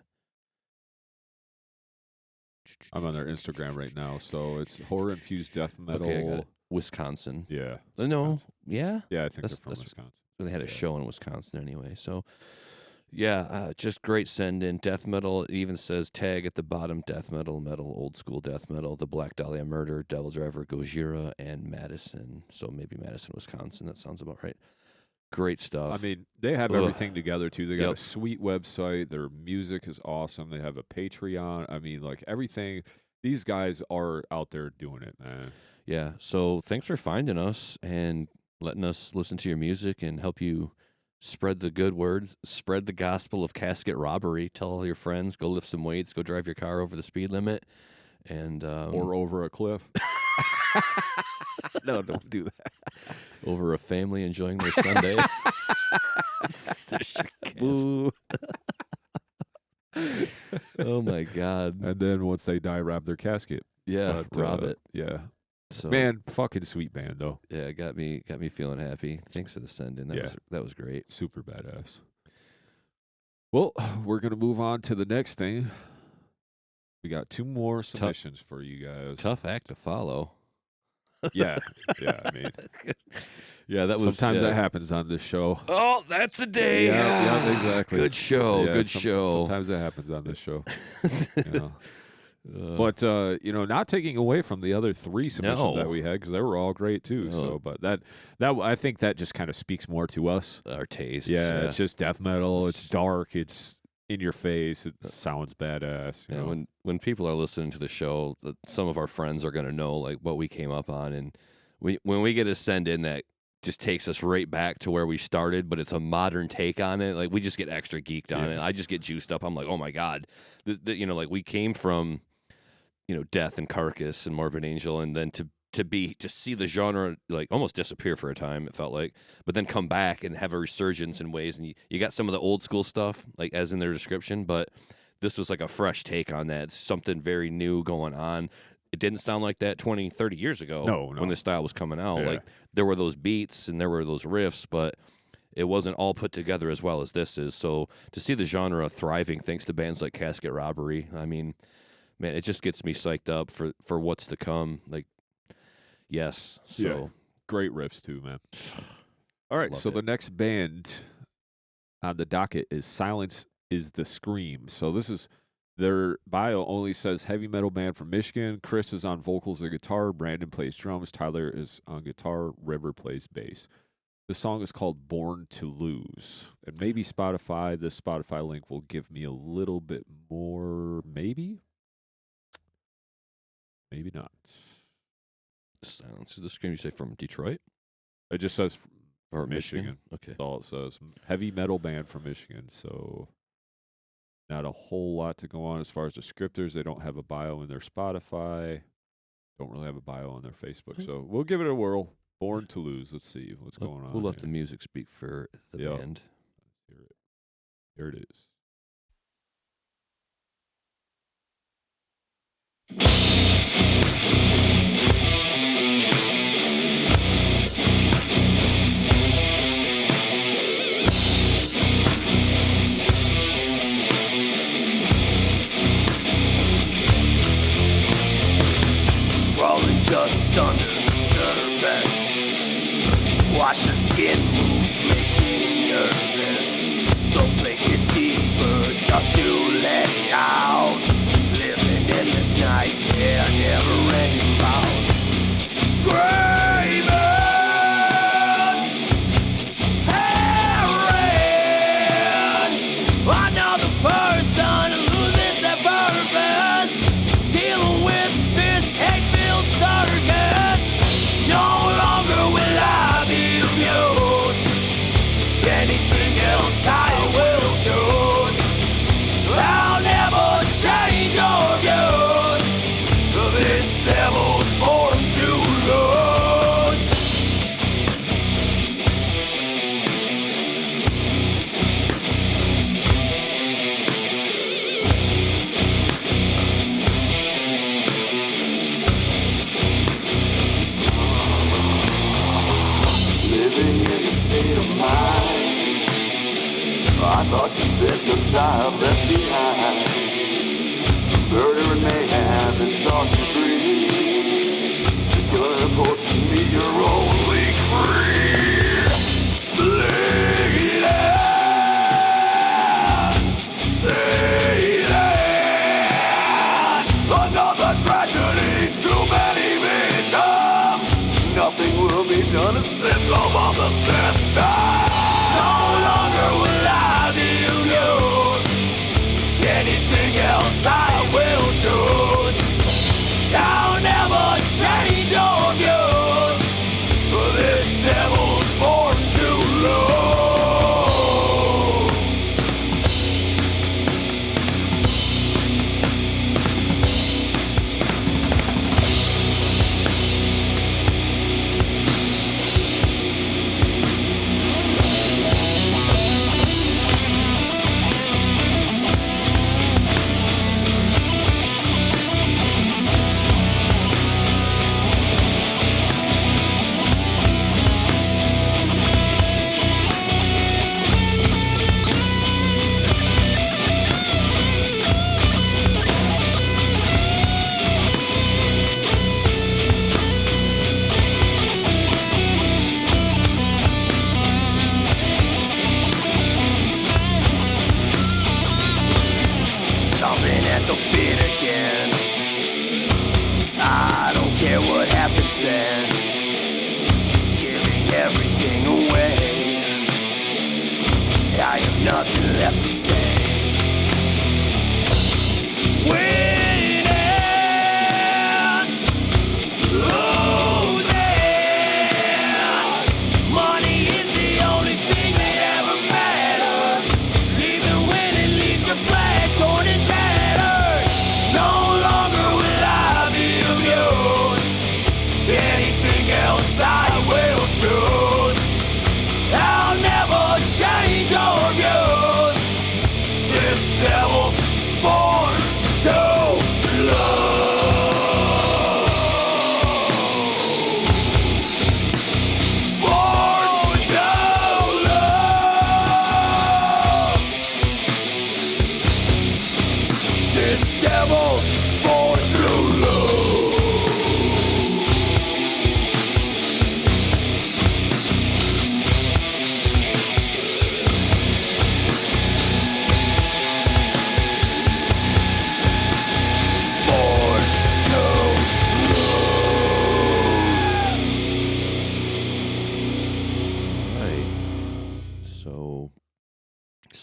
Speaker 1: I'm on their Instagram right now, so it's horror-infused death metal.
Speaker 2: Okay, I got it. Wisconsin.
Speaker 1: Yeah.
Speaker 2: No,
Speaker 1: Wisconsin.
Speaker 2: yeah?
Speaker 1: Yeah, I think they're from Wisconsin.
Speaker 2: They had a show in Wisconsin anyway. So, yeah, just great send-in. Death metal, it even says tag at the bottom, death metal, old school death metal, the Black Dahlia Murder, Devil Driver, Gojira, and Madison. So maybe Madison, Wisconsin. That sounds about right. Great stuff.
Speaker 1: I mean, they have everything together, too. They got a sweet website. Their music is awesome. They have a Patreon. I mean, everything. These guys are out there doing it, man.
Speaker 2: Yeah. So thanks for finding us and letting us listen to your music and help you spread the good words, spread the gospel of Casket Robbery. Tell all your friends, go lift some weights, go drive your car over the speed limit. And
Speaker 1: or over a cliff. No, don't do that.
Speaker 2: Over a family enjoying their Sunday. Boo. Oh my God.
Speaker 1: And then once they die, rob their casket.
Speaker 2: Yeah, rob it.
Speaker 1: Yeah.
Speaker 2: So,
Speaker 1: man, fucking sweet band though.
Speaker 2: Yeah, got me feeling happy. Thanks for the send in. That was great.
Speaker 1: Super badass. Well, we're gonna move on to the next thing. We got 2 more submissions for you guys.
Speaker 2: Tough act to follow.
Speaker 1: Yeah, I mean,
Speaker 2: yeah, that was.
Speaker 1: Sometimes that happens on this show.
Speaker 2: Oh, that's a day.
Speaker 1: Yeah, exactly.
Speaker 2: Good show.
Speaker 1: Yeah,
Speaker 2: good show.
Speaker 1: Sometimes that happens on this show. But not taking away from the other 3 submissions that we had, because they were all great too. So, but that I think that just kind of speaks more to us,
Speaker 2: our tastes.
Speaker 1: Yeah, it's just death metal. It's dark. It's in your face. It sounds badass. You know?
Speaker 2: When people are listening to the show, some of our friends are going to know what we came up on, and when we get a send in that just takes us right back to where we started, but it's a modern take on it. We just get extra geeked on it. I just get juiced up. I'm like, oh my God, we came from Death and Carcass and Morbid Angel, and then to see the genre like almost disappear for a time, it felt like, but then come back and have a resurgence in ways. And you got some of the old school stuff, like as in their description, but this was like a fresh take on that. It's something very new going on. It didn't sound like that 20, 30 years ago
Speaker 1: No.
Speaker 2: when this style was coming out.
Speaker 1: Yeah.
Speaker 2: Like there were those beats and there were those riffs, but it wasn't all put together as well as this is. So to see the genre thriving thanks to bands like Casket Robbery, I mean, man, it just gets me psyched up for what's to come. Like, yes. So
Speaker 1: Yeah. Great riffs too, man. All right, so the next band on the docket is Silence is the Scream. So this is their bio only says heavy metal band from Michigan. Chris is on vocals and guitar. Brandon plays drums. Tyler is on guitar. River plays bass. The song is called Born to Lose. And maybe Spotify, the Spotify link will give me a little bit more, maybe? Maybe not.
Speaker 2: Silence is the Scream. You say from Detroit?
Speaker 1: It just says
Speaker 2: Or
Speaker 1: Michigan.
Speaker 2: Okay.
Speaker 1: That's all it says. Heavy metal band from Michigan. So not a whole lot to go on as far as descriptors. They don't have a bio in their Spotify. Don't really have a bio on their Facebook. So we'll give it a whirl. Born to Lose. Let's see what's going on.
Speaker 2: We'll let
Speaker 1: here.
Speaker 2: the music speak for the band.
Speaker 1: Let's hear it. Here it is.
Speaker 5: Crawling just under the surface. Watch the skin move, makes me nervous. The blade gets deeper just to let it out. Living in this nightmare, never ending bout. Screaming, tearing. Another person loses their purpose. Dealing with this hate-filled circus. No longer will I be amused. Anything else I will choose. I'll never change your views. This devil's born to lose. Living in a state of mind. I thought you said no child left behind. Murder and mayhem is all you breathe. The killer supposed to be your only creed. Bleeding, Satan. Another tragedy, too many victims. Nothing will be done, a symptom of the system. No longer will I be used. Anything else I will choose. I'll never change your views. This devil's born to lose. Jumping at the bit again. I don't care what happens then. Giving everything away. I have nothing left to say. Winning, losing. Money is the only thing that ever mattered. Even when it leaves your flag torn and tattered. No longer will I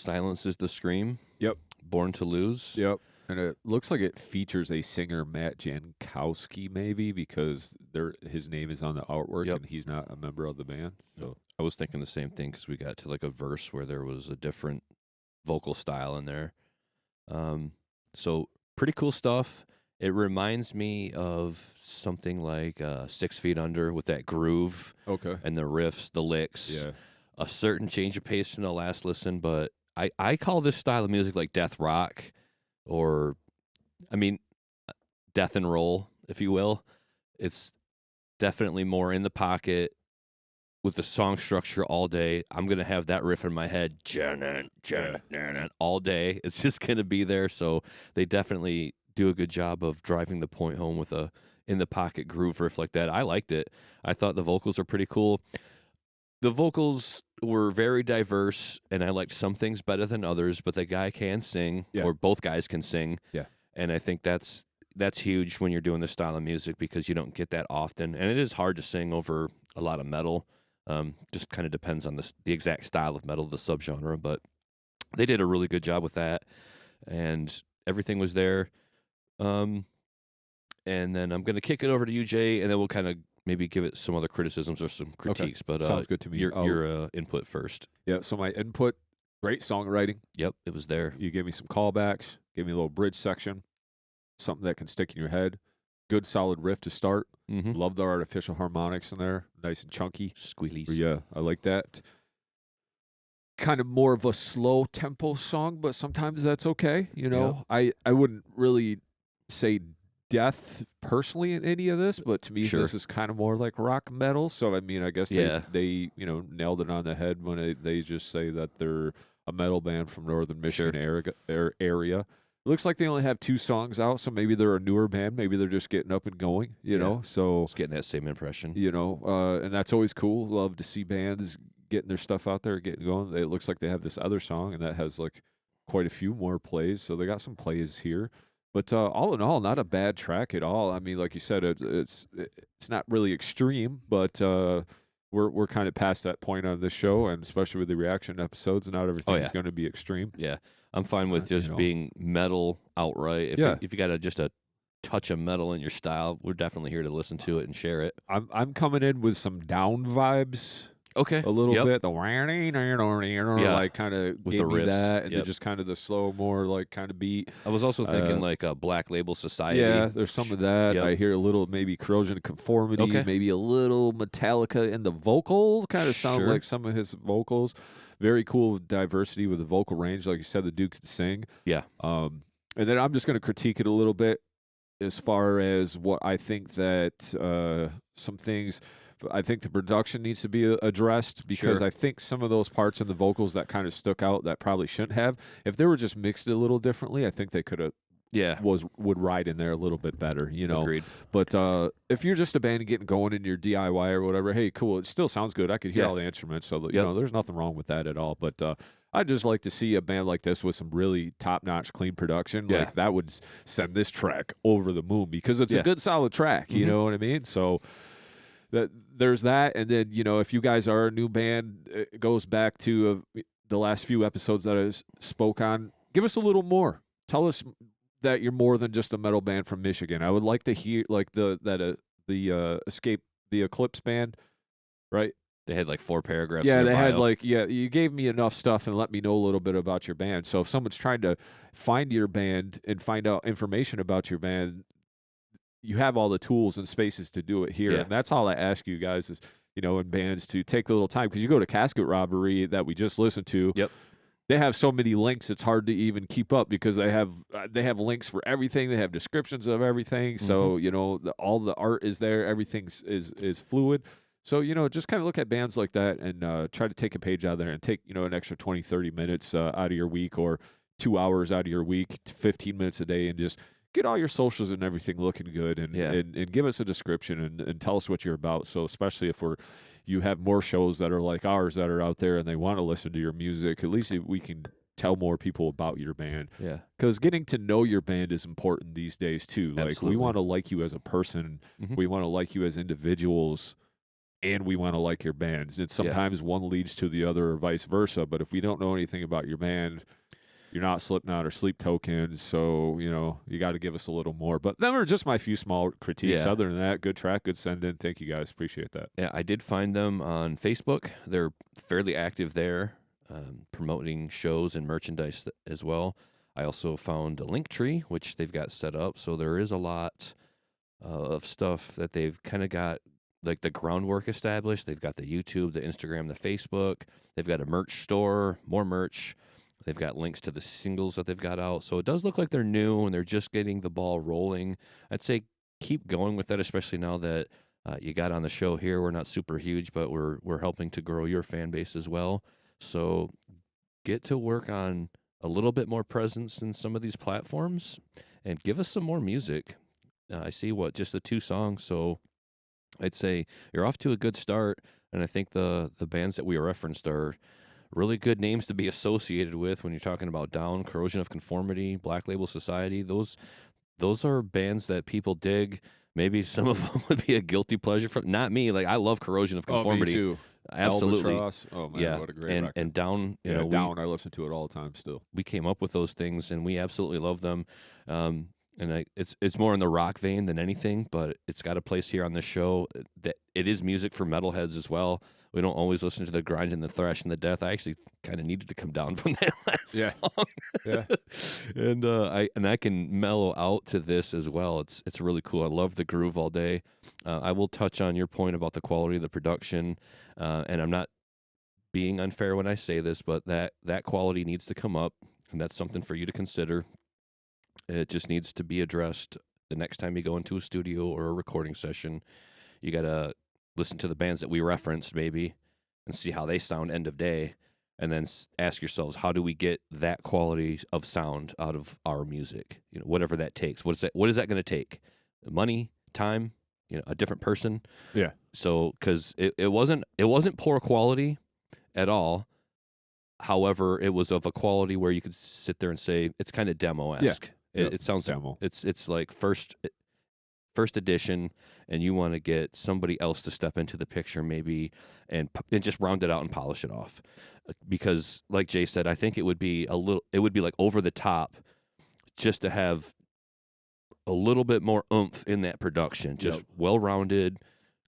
Speaker 2: Silence is the Scream.
Speaker 1: Yep.
Speaker 2: Born to Lose.
Speaker 1: Yep. And it looks like it features a singer, Matt Jankowski, maybe, because his name is on the artwork and he's not a member of the band. So
Speaker 2: I was thinking the same thing because we got to like a verse where there was a different vocal style in there. So pretty cool stuff. It reminds me of something like 6 Feet Under with that groove and the riffs, the licks.
Speaker 1: Yeah.
Speaker 2: A certain change of pace from the last listen, but I call this style of music like death rock. Or, I mean, death and roll, if you will. It's definitely more in the pocket with the song structure all day. I'm going to have that riff in my head all day. It's just going to be there. So they definitely do a good job of driving the point home with a in-the-pocket groove riff like that. I liked it. I thought the vocals are pretty cool. The vocals were very diverse, and I liked some things better than others, but the guy can sing, or both guys can sing.
Speaker 1: Yeah.
Speaker 2: And I think that's huge when you're doing this style of music because you don't get that often. And it is hard to sing over a lot of metal. Just kind of depends on the exact style of metal, the subgenre. But they did a really good job with that, and everything was there. And then I'm going to kick it over to you, Jay, and then we'll kind of maybe give it some other criticisms or some critiques. But
Speaker 1: sounds good to me.
Speaker 2: Your input first.
Speaker 1: Yeah, so my input, great songwriting.
Speaker 2: Yep, it was there.
Speaker 1: You gave me some callbacks, gave me a little bridge section, something that can stick in your head. Good solid riff to start.
Speaker 2: Mm-hmm.
Speaker 1: Love the artificial harmonics in there, nice and chunky.
Speaker 2: Squealies.
Speaker 1: Yeah, I like that. Kind of more of a slow tempo song, but sometimes that's okay. You know, I wouldn't really say death personally in any of this, but to me this is kind of more like rock metal. So I mean, I guess they nailed it on the head when they just say that they're a metal band from northern Michigan area. It looks like they only have 2 songs out, so maybe they're a newer band. Maybe they're just getting up and going, you know. So
Speaker 2: it's getting that same impression,
Speaker 1: you know, and that's always cool. Love to see bands getting their stuff out there, getting going. It looks like they have this other song, and that has like quite a few more plays. So they got some plays here. But all in all, not a bad track at all. I mean, like you said, it's not really extreme, but we're kind of past that point on this show, and especially with the reaction episodes, not everything is going to be extreme.
Speaker 2: Yeah, I'm fine with just being metal outright. If you got just a touch of metal in your style, we're definitely here to listen to it and share it.
Speaker 1: I'm coming in with some down vibes.
Speaker 2: Okay.
Speaker 1: A little bit. The like kind of
Speaker 2: with
Speaker 1: gave
Speaker 2: the
Speaker 1: me
Speaker 2: riffs.
Speaker 1: that, and then just kind of the slow, more like kind of beat.
Speaker 2: I was also thinking like a Black Label Society.
Speaker 1: Yeah, there's some of that. I hear a little maybe Corrosion of Conformity, maybe a little Metallica in the vocal. Kind of sound like some of his vocals. Very cool diversity with the vocal range. Like you said, the dude could sing.
Speaker 2: Yeah.
Speaker 1: And then I'm just going to critique it a little bit as far as what I think that some things. I think the production needs to be addressed because I think some of those parts in the vocals that kind of stuck out that probably shouldn't have. If they were just mixed a little differently, I think they could have would ride in there a little bit better, you know.
Speaker 2: Agreed.
Speaker 1: But if you're just a band getting going in your DIY or whatever, hey, cool, it still sounds good. I could hear all the instruments, so you know, there's nothing wrong with that at all. But I'd just like to see a band like this with some really top-notch, clean production. Like that would send this track over the moon because it's a good, solid track. You know what I mean? So. There's that, and then if you guys are a new band, it goes back to the last few episodes that I spoke on. Give us a little more. Tell us that you're more than just a metal band from Michigan. I would like to hear like the Escape the Eclipse band, right?
Speaker 2: They had like 4 paragraphs.
Speaker 1: Yeah,
Speaker 2: in
Speaker 1: they
Speaker 2: bio.
Speaker 1: had like you gave me enough stuff and let me know a little bit about your band. So if someone's trying to find your band and find out information about your band, you have all the tools and spaces to do it here. And that's all I ask you guys is, in bands to take a little time. Because you go to Casket Robbery that we just listened to.
Speaker 2: Yep.
Speaker 1: They have so many links, it's hard to even keep up because they have links for everything. They have descriptions of everything. So, all the art is there. Everything is fluid. So, just kind of look at bands like that and try to take a page out of there and take, an extra 20, 30 minutes out of your week or 2 hours out of your week, 15 minutes a day, and just get all your socials and everything looking good and give us a description and tell us what you're about. So especially if you have more shows that are like ours that are out there and they want to listen to your music, at least we can tell more people about your band.
Speaker 2: Yeah.
Speaker 1: Because getting to know your band is important these days too. Like we want to like you as a person. We want to like you as individuals. and we want to like your bands. And sometimes one leads to the other or vice versa. But if we don't know anything about your band, you're not Slipknot or Sleep Token, so, you got to give us a little more. But them are just my few small critiques.
Speaker 2: Yeah.
Speaker 1: Other than that, good track, good send-in. Thank you, guys. Appreciate that.
Speaker 2: Yeah, I did find them on Facebook. They're fairly active there, promoting shows and merchandise as well. I also found a link tree, which they've got set up, so there is a lot of stuff that they've kind of got, like the groundwork established. They've got the YouTube, the Instagram, the Facebook. They've got a merch store, more merch. They've got links to the singles that they've got out. So it does look like they're new and they're just getting the ball rolling. I'd say keep going with that, especially now that you got on the show here. We're not super huge, but we're helping to grow your fan base as well. So get to work on a little bit more presence in some of these platforms and give us some more music. I see just the 2 songs, so I'd say you're off to a good start, and I think the bands that we referenced are really good names to be associated with when you're talking about Down, Corrosion of Conformity, Black Label Society. Those are bands that people dig. Maybe some of them would be a guilty pleasure from not me. Like, I love Corrosion of Conformity.
Speaker 1: Oh, me too.
Speaker 2: Absolutely.
Speaker 1: Albatross. Oh man, what a great record.
Speaker 2: And Down,
Speaker 1: Down. I listen to it all the time still.
Speaker 2: We came up with those things, and we absolutely love them. And it's more in the rock vein than anything, but it's got a place here on this show. That it is music for metalheads as well. We don't always listen to the grind and the thrash and the death. I actually kind of needed to come down from that last song.
Speaker 1: Yeah.
Speaker 2: and I can mellow out to this as well. It's really cool. I love the groove all day. I will touch on your point about the quality of the production, and I'm not being unfair when I say this, but that quality needs to come up, and that's something for you to consider. It just needs to be addressed the next time you go into a studio or a recording session. You got to listen to the bands that we referenced maybe and see how they sound end of day, and then ask yourselves, how do we get that quality of sound out of our music? Whatever that takes. What is that going to take? Money, time, a different person.
Speaker 1: Yeah.
Speaker 2: So, because it wasn't poor quality at all. However, it was of a quality where you could sit there and say it's kind of demo-esque.
Speaker 1: Yeah.
Speaker 2: It sounds
Speaker 1: demo.
Speaker 2: It's like first edition, and you want to get somebody else to step into the picture maybe and just round it out and polish it off. Because like Jay said, I think it would be like over the top just to have a little bit more oomph in that production. Just well-rounded,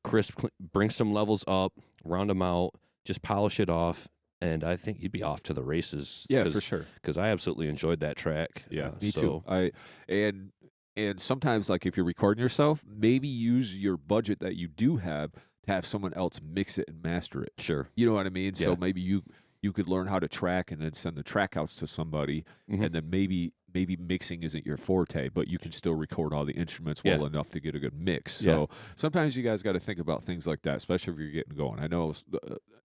Speaker 2: crisp, bring some levels up, round them out, just polish it off. And I think you'd be off to the races.
Speaker 1: Yeah, for sure.
Speaker 2: Because I absolutely enjoyed that track.
Speaker 1: Yeah, me too. And sometimes, like, if you're recording yourself, maybe use your budget that you do have to have someone else mix it and master it.
Speaker 2: Sure.
Speaker 1: You know what I mean?
Speaker 2: Yeah.
Speaker 1: So maybe you could learn how to track and then send the track outs to somebody, and then maybe mixing isn't your forte, but you can still record all the instruments well enough to get a good mix. So sometimes you guys got to think about things like that, especially if you're getting going. I know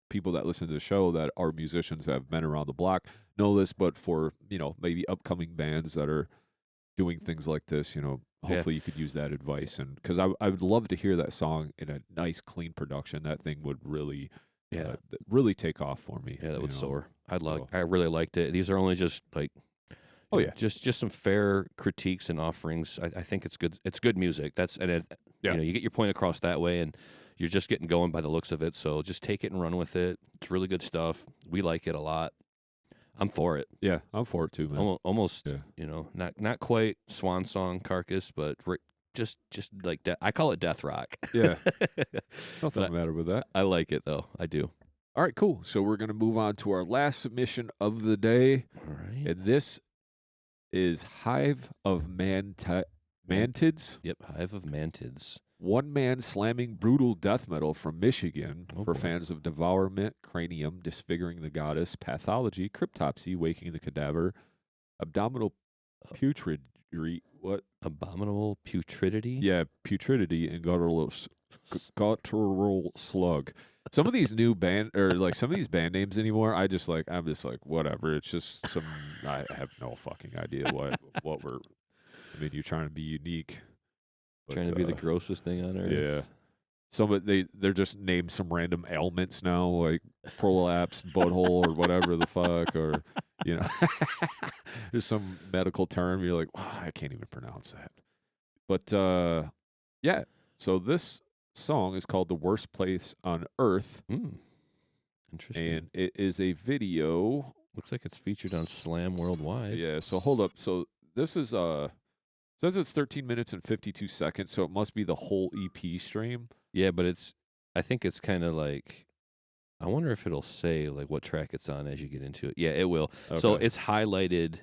Speaker 1: people that listen to the show that are musicians that have been around the block know this, but for, maybe upcoming bands that are doing things like this, hopefully you could use that advice. And because I would love to hear that song in a nice, clean production. That thing would really, really take off for me.
Speaker 2: Yeah, that would soar. I really liked it. These are only just like, just some fair critiques and offerings. I think it's good. It's good music. You get your point across that way, and you're just getting going by the looks of it. So just take it and run with it. It's really good stuff. We like it a lot. I'm for it.
Speaker 1: Yeah, I'm for it too, man.
Speaker 2: Almost, not quite swan song Carcass, but just like I call it death rock.
Speaker 1: Yeah, nothing the matter with that.
Speaker 2: I like it though. I do.
Speaker 1: All right, cool. So we're gonna move on to our last submission of the day.
Speaker 2: All right,
Speaker 1: and this is Hive of Mantids.
Speaker 2: Yep, Hive of Mantids.
Speaker 1: One-man slamming brutal death metal from Michigan for
Speaker 2: boy.
Speaker 1: fans of Devourment, Cranium, Disfiguring the Goddess, Pathology, Cryptopsy, Waking the Cadaver, Abdominal Putridity. What?
Speaker 2: Abominable Putridity?
Speaker 1: Yeah, Putridity and Guttural Slug. Some of these new band some of these band names anymore, I'm just like whatever. It's just some I have no fucking idea what we're. I mean, you're trying to be unique. But,
Speaker 2: trying to be the grossest thing on earth.
Speaker 1: Yeah. They're just named some random ailments now, like prolapse, butthole, or whatever the fuck, or there's some medical term. You're like, wow, I can't even pronounce that. But yeah, so this song is called "The Worst Place on Earth,"
Speaker 2: Interesting.
Speaker 1: and it is a video.
Speaker 2: Looks like it's featured on Slam Worldwide.
Speaker 1: Yeah. So hold up. So this is says it's 13 minutes and 52 seconds. So it must be the whole EP stream.
Speaker 2: Yeah, but I think it's kind of like, I wonder if it'll say like what track it's on as you get into it. Yeah, it will. So
Speaker 1: Okay.
Speaker 2: it's highlighted.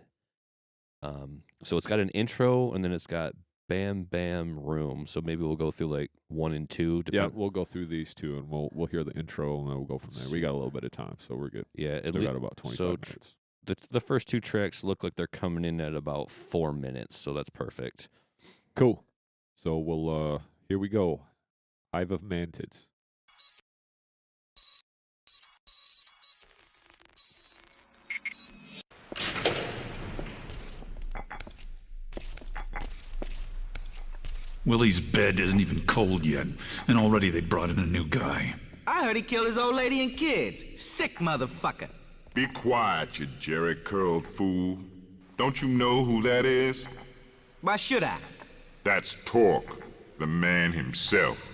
Speaker 2: So it's got an intro and then it's got Bam Bam Room. So maybe we'll go through like 1 and 2.
Speaker 1: Yeah, we'll go through these two, and we'll hear the intro, and then we'll go from there. We got a little bit of time, so we're good.
Speaker 2: Yeah,
Speaker 1: Still got about 25 minutes.
Speaker 2: The first 2 tracks look like they're coming in at about 4 minutes, so that's perfect.
Speaker 1: Cool. So we'll here we go. Hive of Mantids.
Speaker 6: Willie's bed isn't even cold yet, and already they brought in a new guy.
Speaker 7: I heard he killed his old lady and kids. Sick motherfucker.
Speaker 8: Be quiet, you jerry-curled fool. Don't you know who that is?
Speaker 7: Why should I?
Speaker 8: That's Torque, the man himself.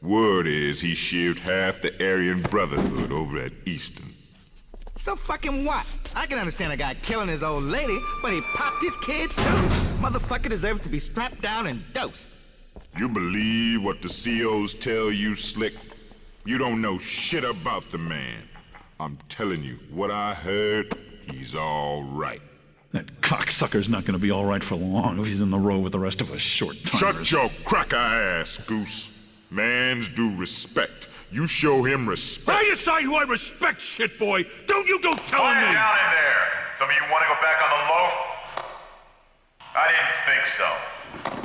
Speaker 8: Word is he sheared half the Aryan Brotherhood over at Easton.
Speaker 7: So fucking what? I can understand a guy killing his old lady, but he popped his kids too. Motherfucker deserves to be strapped down and dosed.
Speaker 8: You believe what the COs tell you, Slick? You don't know shit about the man. I'm telling you, what I heard, he's all right.
Speaker 6: That cocksucker's not gonna be all right for long if he's in the row with the rest of us short-timers.
Speaker 8: Shut your cracker ass, Goose. Man's due respect. You show him respect.
Speaker 6: I decide who I respect, shit boy. Don't you go telling
Speaker 9: Quiet
Speaker 6: me.
Speaker 9: down in there. Some of you want to go back on the low? I didn't think so.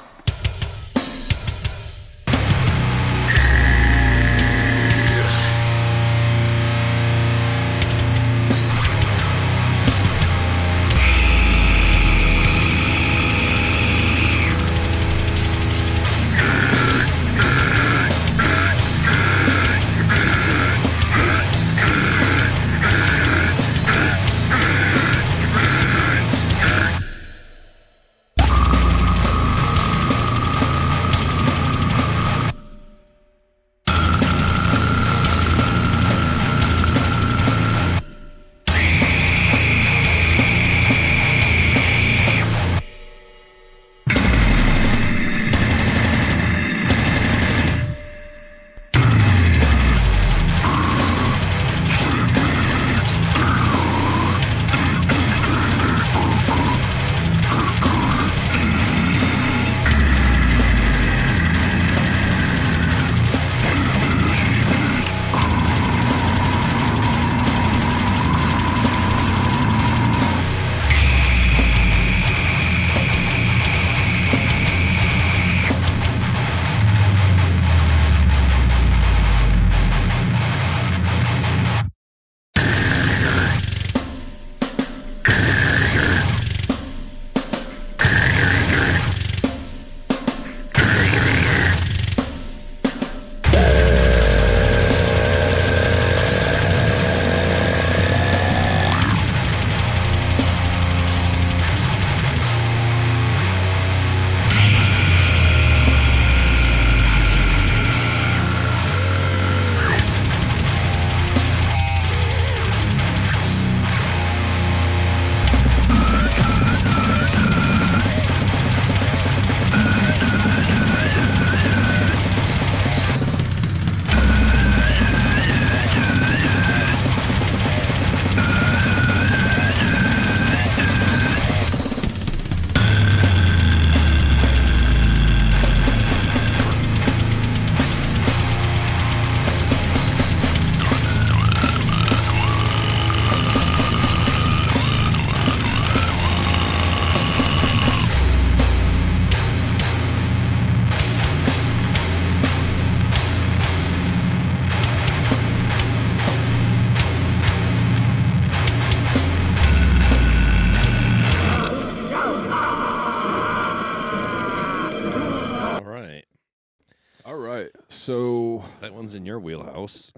Speaker 1: So
Speaker 2: That one's in your wheelhouse.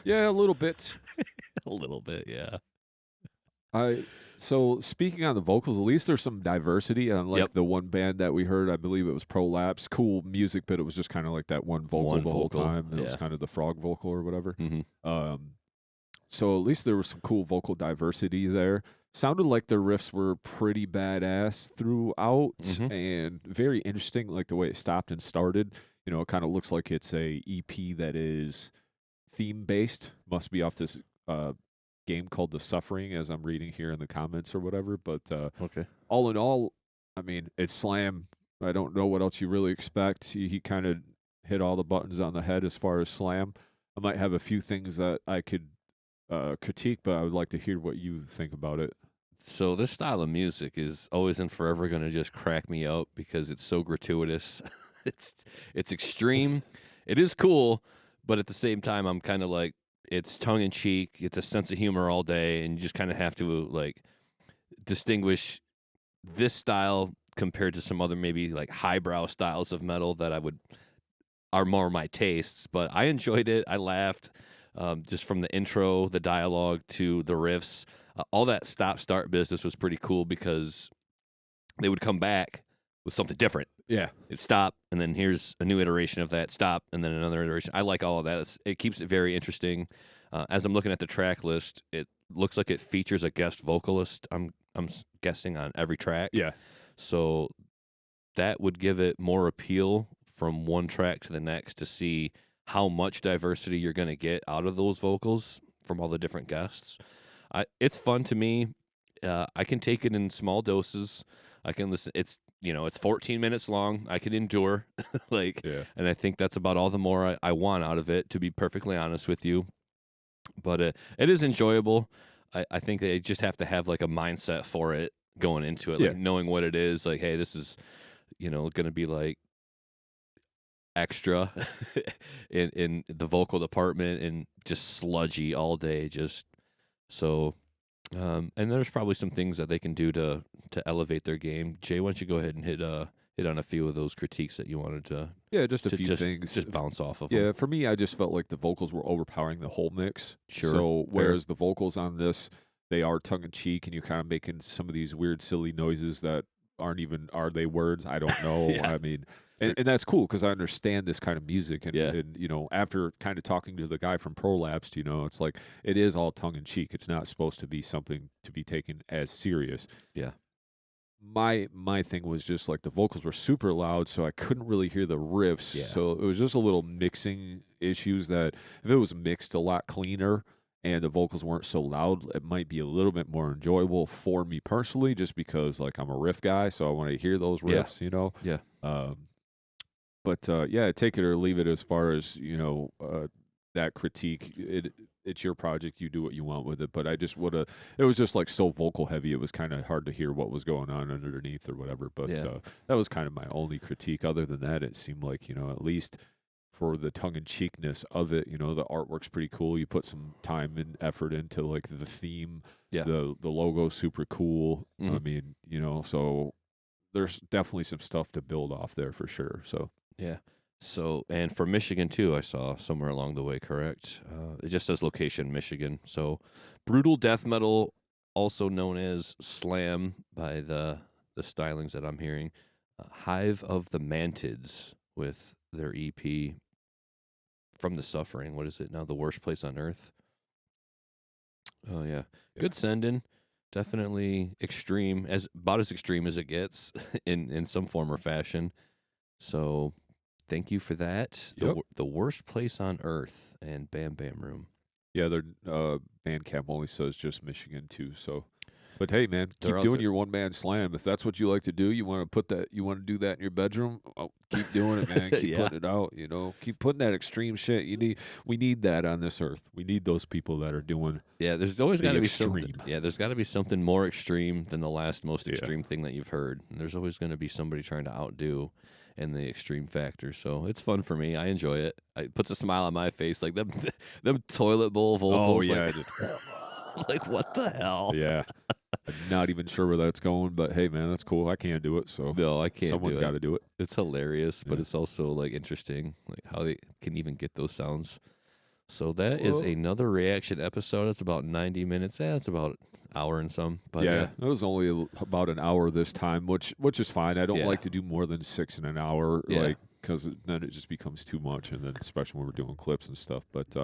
Speaker 1: yeah, a little bit.
Speaker 2: A little bit, yeah.
Speaker 1: So speaking on the vocals, at least there's some diversity. Unlike the one band that we heard, I believe it was Prolapse. Cool music, but it was just kind of like that one vocal the whole time. It was kind of the frog vocal or whatever. So at least there was some cool vocal diversity there. Sounded like their riffs were pretty badass throughout and very interesting, like the way it stopped and started. You know, it kind of looks like it's a EP that is theme-based. Must be off this game called The Suffering, as I'm reading here in the comments or whatever. But all in all, I mean, it's Slam. I don't know what else you really expect. He kind of hit all the buttons on the head as far as Slam. I might have a few things that I could critique, but I would like to hear what you think about it.
Speaker 2: So this style of music is always and forever going to just crack me up because it's so gratuitous. It's extreme. It is cool, but at the same time, I'm kind of like, it's tongue-in-cheek. It's a sense of humor all day, and you just kind of have to like distinguish this style compared to some other maybe like highbrow styles of metal that are more my tastes. But I enjoyed it. I laughed. Just from the intro, the dialogue to the riffs, all that stop-start business was pretty cool because they would come back with something different.
Speaker 1: Yeah.
Speaker 2: It'd stop, and then here's a new iteration of that, stop, and then another iteration. I like all of that. It keeps it very interesting. As I'm looking at the track list, it looks like it features a guest vocalist, I'm guessing, on every track.
Speaker 1: Yeah.
Speaker 2: So that would give it more appeal from one track to the next to see how much diversity you're going to get out of those vocals from all the different guests. It's fun to me. I can take it in small doses. I can listen. It's 14 minutes long. I can endure, and I think that's about all the more I want out of it, to be perfectly honest with you. But it is enjoyable. I think they just have to have like a mindset for it going into it, like knowing what it is. Like, hey, this is, going to be like extra in the vocal department and just sludgy all day. Just so. And there's probably some things that they can do to elevate their game. Jay, why don't you go ahead and hit on a few of those critiques that you wanted to?
Speaker 1: Yeah, just a few things.
Speaker 2: Just bounce off of.
Speaker 1: Yeah,
Speaker 2: them.
Speaker 1: for me, I just felt like the vocals were overpowering the whole mix.
Speaker 2: Sure.
Speaker 1: So whereas the vocals on this, they are tongue in cheek, and you're kind of making some of these weird, silly noises that are they words? I don't know. I mean. And that's cool because I understand this kind of music. And after kind of talking to the guy from Prolapsed, it's like it is all tongue-in-cheek. It's not supposed to be something to be taken as serious.
Speaker 2: Yeah.
Speaker 1: My thing was just like the vocals were super loud, so I couldn't really hear the riffs.
Speaker 2: Yeah.
Speaker 1: So it was just a little mixing issues that if it was mixed a lot cleaner and the vocals weren't so loud, it might be a little bit more enjoyable for me personally, just because like I'm a riff guy, so I want to hear those riffs,
Speaker 2: Yeah.
Speaker 1: But take it or leave it as far as that critique. It's your project. You do what you want with it. But I just it was just like so vocal heavy. It was kind of hard to hear what was going on underneath or whatever. But that was kind of my only critique. Other than that, it seemed like at least for the tongue in cheekness of it, the artwork's pretty cool. You put some time and effort into like the theme.
Speaker 2: Yeah.
Speaker 1: The logo's super cool.
Speaker 2: Mm-hmm.
Speaker 1: I mean, so there's definitely some stuff to build off there for sure. So.
Speaker 2: Yeah. So, and for Michigan too, I saw somewhere along the way, correct? It just says location, Michigan. So, brutal death metal, also known as slam by the stylings that I'm hearing. Hive of the Mantids with their EP From the Suffering. What is it now? The Worst Place on Earth. Oh yeah. Good send-in. Definitely extreme, about as extreme as it gets in some form or fashion. So, thank you for that.
Speaker 1: Yep.
Speaker 2: The Worst Place on Earth and Bam Bam Room.
Speaker 1: Yeah, their Bandcamp only says just Michigan too. So, but hey, man, keep
Speaker 2: They're
Speaker 1: doing your one man slam. If that's what you like to do, you want to do that in your bedroom. Keep doing it, man. Keep putting it out. Keep putting that extreme shit. We need that on this earth. We need those people that are doing.
Speaker 2: Yeah, there's always got to be
Speaker 1: extreme.
Speaker 2: something. Yeah, there's got to be something more extreme than the last most extreme thing that you've heard. And there's always going to be somebody trying to outdo and the extreme factor. So it's fun for me. I enjoy it. It puts a smile on my face. Like them toilet bowl vocals.
Speaker 1: Oh, yeah.
Speaker 2: Like, what the hell?
Speaker 1: Yeah. I'm not even sure where that's going, but hey, man, that's cool. I can't do it, so
Speaker 2: no, I can't.
Speaker 1: Someone's got to do it.
Speaker 2: It's hilarious, but it's also like interesting, like how they can even get those sounds So that is another reaction episode. It's about 90 minutes. It's about an hour and some. But
Speaker 1: yeah, it was only about an hour this time, which is fine. I don't like to do more than 6 in an hour, like, because then it just becomes too much, and then especially when we're doing clips and stuff. But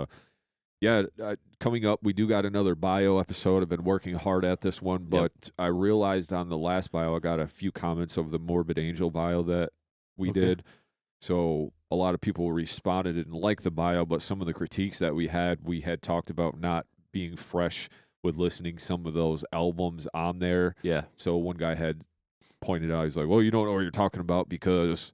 Speaker 1: coming up, we do got another bio episode. I've been working hard at this one, but I realized on the last bio I got a few comments of the Morbid Angel bio that we did. So a lot of people responded and liked the bio, but some of the critiques that we had talked about not being fresh with listening some of those albums on there.
Speaker 2: Yeah.
Speaker 1: So one guy had pointed out, he's like, well, you don't know what you're talking about because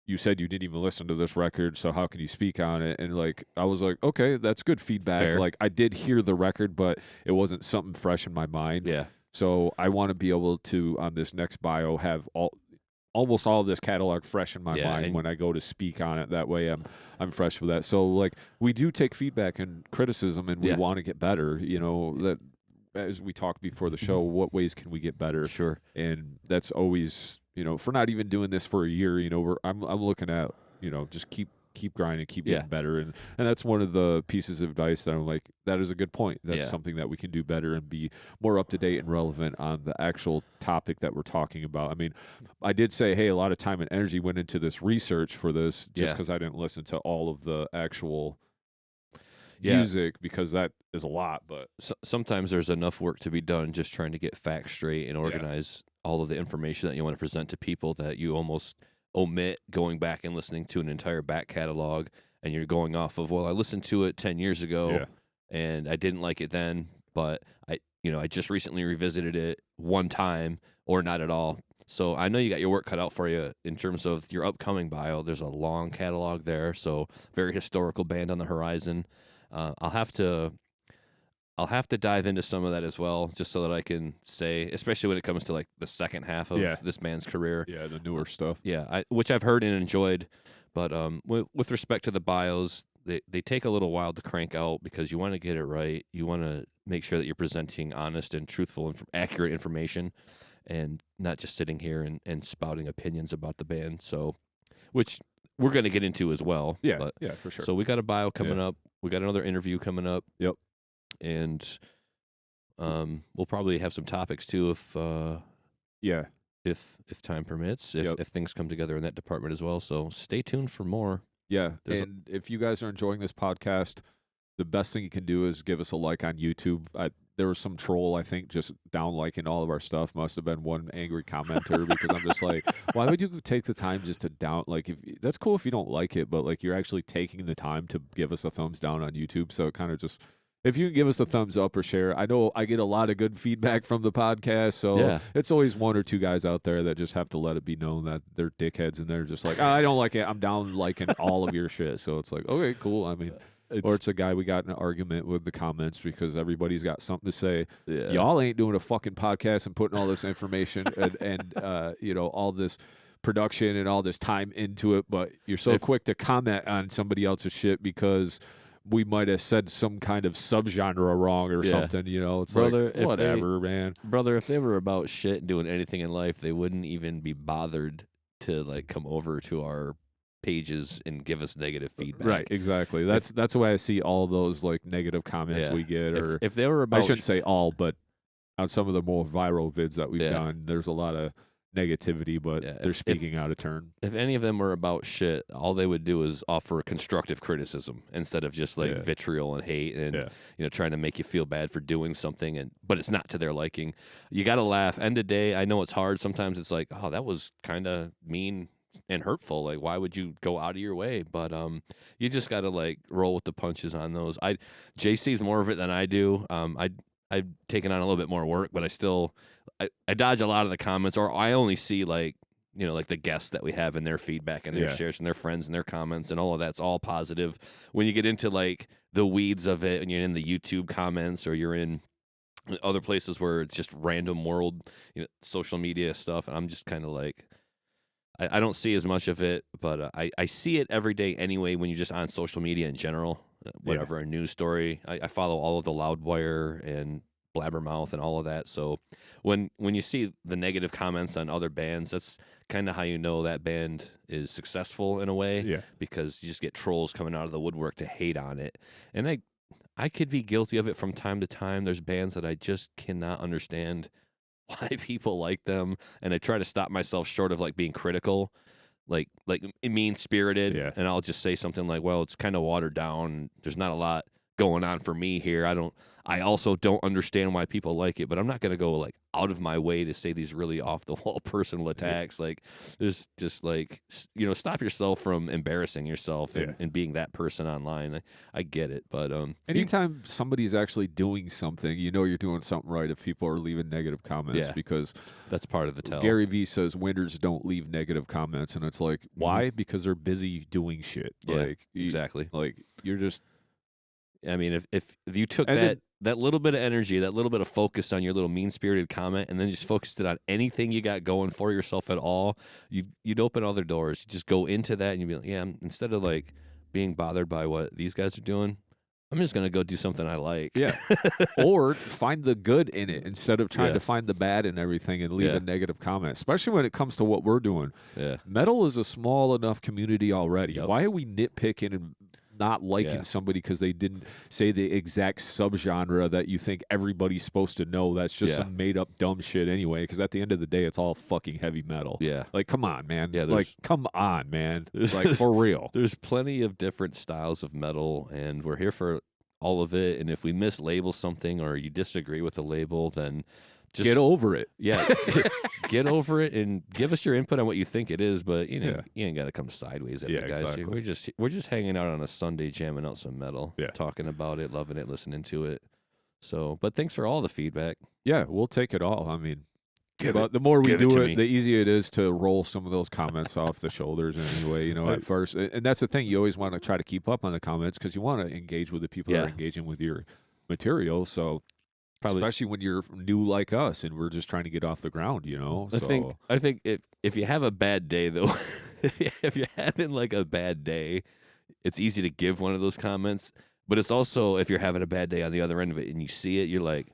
Speaker 1: you said you didn't even listen to this record, so how can you speak on it? And like, I was like, okay, that's good feedback.
Speaker 2: Fair.
Speaker 1: Like, I did hear the record, but it wasn't something fresh in my mind.
Speaker 2: Yeah.
Speaker 1: So I want to be able to, on this next bio, have almost all of this catalog fresh in my mind when I go to speak on it. That way I'm fresh with that. So like, we do take feedback and criticism, and we want to get better. You know, that as we talked before the show, what ways can we get better?
Speaker 2: Sure.
Speaker 1: And that's always, you know, for not even doing this for a year, you know, I'm looking at, you know, just keep grinding, keep getting better. And that's one of the pieces of advice that I'm like, that is a good point. That's something that we can do better and be more up to date and relevant on the actual topic that we're talking about. I mean, I did say, hey, a lot of time and energy went into this research for this just because I didn't listen to all of the actual music, because that is a lot. But
Speaker 2: sometimes there's enough work to be done just trying to get facts straight and organize all of the information that you want to present to people that you almost omit going back and listening to an entire back catalog, and you're going off of, well, I listened to it 10 years ago and I didn't like it then, but I just recently revisited it one time or not at all. So I know you got your work cut out for you in terms of your upcoming bio. There's a long catalog there, so very historical band on the horizon. I'll have to dive into some of that as well, just so that I can say, especially when it comes to like the second half of this band's career.
Speaker 1: Yeah, the newer stuff.
Speaker 2: Yeah, which I've heard and enjoyed. But with respect to the bios, they take a little while to crank out because you want to get it right. You want to make sure that you're presenting honest and truthful and accurate information, and not just sitting here and spouting opinions about the band. So, which we're going to get into as well.
Speaker 1: Yeah, for sure.
Speaker 2: So we got a bio coming up. We got another interview coming up.
Speaker 1: Yep.
Speaker 2: And we'll probably have some topics too if time permits, if things come together in that department as well. So stay tuned for more.
Speaker 1: Yeah, and if you guys are enjoying this podcast, the best thing you can do is give us a like on YouTube. There was some troll, I think, just down liking all of our stuff. Must have been one angry commenter because I'm just like, why would you take the time just to down? Like, that's cool if you don't like it, but like, you're actually taking the time to give us a thumbs down on YouTube. So it kind of just, if you can give us a thumbs up or share, I know I get a lot of good feedback from the podcast. So it's always one or two guys out there that just have to let it be known that they're dickheads and they're just like, I don't like it. I'm down liking all of your shit. So it's like, okay, cool. I mean, or it's a guy we got in an argument with the comments because everybody's got something to say. Yeah. Y'all ain't doing a fucking podcast and putting all this information and all this production and all this time into it, but you're so quick to comment on somebody else's shit because we might have said some kind of subgenre wrong or something, you know. It's brother, like, whatever, man.
Speaker 2: Brother, if they were about shit and doing anything in life, they wouldn't even be bothered to like come over to our pages and give us negative feedback.
Speaker 1: Right, exactly. That's the way I see all those like negative comments we get. Or
Speaker 2: if they were about,
Speaker 1: I shouldn't say all, but on some of the more viral vids that we've done, there's a lot of negativity, but they're speaking out of turn.
Speaker 2: If any of them were about shit, all they would do is offer constructive criticism instead of just like vitriol and hate and trying to make you feel bad for doing something, but it's not to their liking. You got to laugh. End of day, I know it's hard. Sometimes it's like, oh, that was kind of mean and hurtful. Like, why would you go out of your way? But you just got to like roll with the punches on those. JC's more of it than I do. I've taken on a little bit more work, but I dodge a lot of the comments, or I only see like the guests that we have and their feedback and their shares and their friends and their comments, and all of that's all positive. When you get into like the weeds of it and you're in the YouTube comments or you're in other places where it's just random world, social media stuff, and I'm just kind of like, I don't see as much of it, but I see it every day anyway when you're just on social media in general, whatever, a news story. I follow all of the Loudwire and blabbermouth and all of that. So when you see the negative comments on other bands, that's kind of how you know that band is successful in a way.
Speaker 1: Yeah.
Speaker 2: Because you just get trolls coming out of the woodwork to hate on it. And I could be guilty of it from time to time. There's bands that I just cannot understand why people like them, and I try to stop myself short of like being critical, like mean-spirited, and I'll just say something like, well, it's kind of watered down. There's not a lot going on for me here. I also don't understand why people like it, but I'm not going to go like out of my way to say these really off the wall personal attacks. Like there's just like, stop yourself from embarrassing yourself and being that person online. I get it. But
Speaker 1: anytime somebody's actually doing something, you're doing something right if people are leaving negative comments, because
Speaker 2: that's part of the tell.
Speaker 1: Gary Vee says winners don't leave negative comments, and it's like, why? Because they're busy doing shit.
Speaker 2: Exactly.
Speaker 1: Like you're just,
Speaker 2: I mean, if you took that little bit of energy, that little bit of focus on your little mean-spirited comment, and then just focused it on anything you got going for yourself at all, you'd open other doors. You just go into that, and you'd be like, yeah, instead of like being bothered by what these guys are doing, I'm just going to go do something I like.
Speaker 1: Yeah. Or find the good in it instead of trying to find the bad in everything and leave a negative comment, especially when it comes to what we're doing.
Speaker 2: Yeah.
Speaker 1: Metal is a small enough community already. Yep. Why are we nitpicking and not liking somebody because they didn't say the exact subgenre that you think everybody's supposed to know? That's just some made-up dumb shit anyway, because at the end of the day, it's all fucking heavy metal.
Speaker 2: Yeah.
Speaker 1: Like, come on, man.
Speaker 2: Yeah,
Speaker 1: like, come on, man. Like, for real.
Speaker 2: There's plenty of different styles of metal, and we're here for all of it. And if we mislabel something or you disagree with the label, then just
Speaker 1: get over it.
Speaker 2: Yeah. Get over it and give us your input on what you think it is. But you ain't got to come sideways at the guys.
Speaker 1: Exactly.
Speaker 2: We're just hanging out on a Sunday, jamming out some metal, talking about it, loving it, listening to it. So, but thanks for all the feedback.
Speaker 1: Yeah, we'll take it all. I mean, but the more we do it, the easier it is to roll some of those comments off the shoulders anyway, at first. And that's the thing. You always want to try to keep up on the comments because you want to engage with the people that are engaging with your material. So, especially when you're new like us and we're just trying to get off the ground,
Speaker 2: I think if you have a bad day, though, if you're having like a bad day, it's easy to give one of those comments. But it's also, if you're having a bad day on the other end of it and you see it, you're like,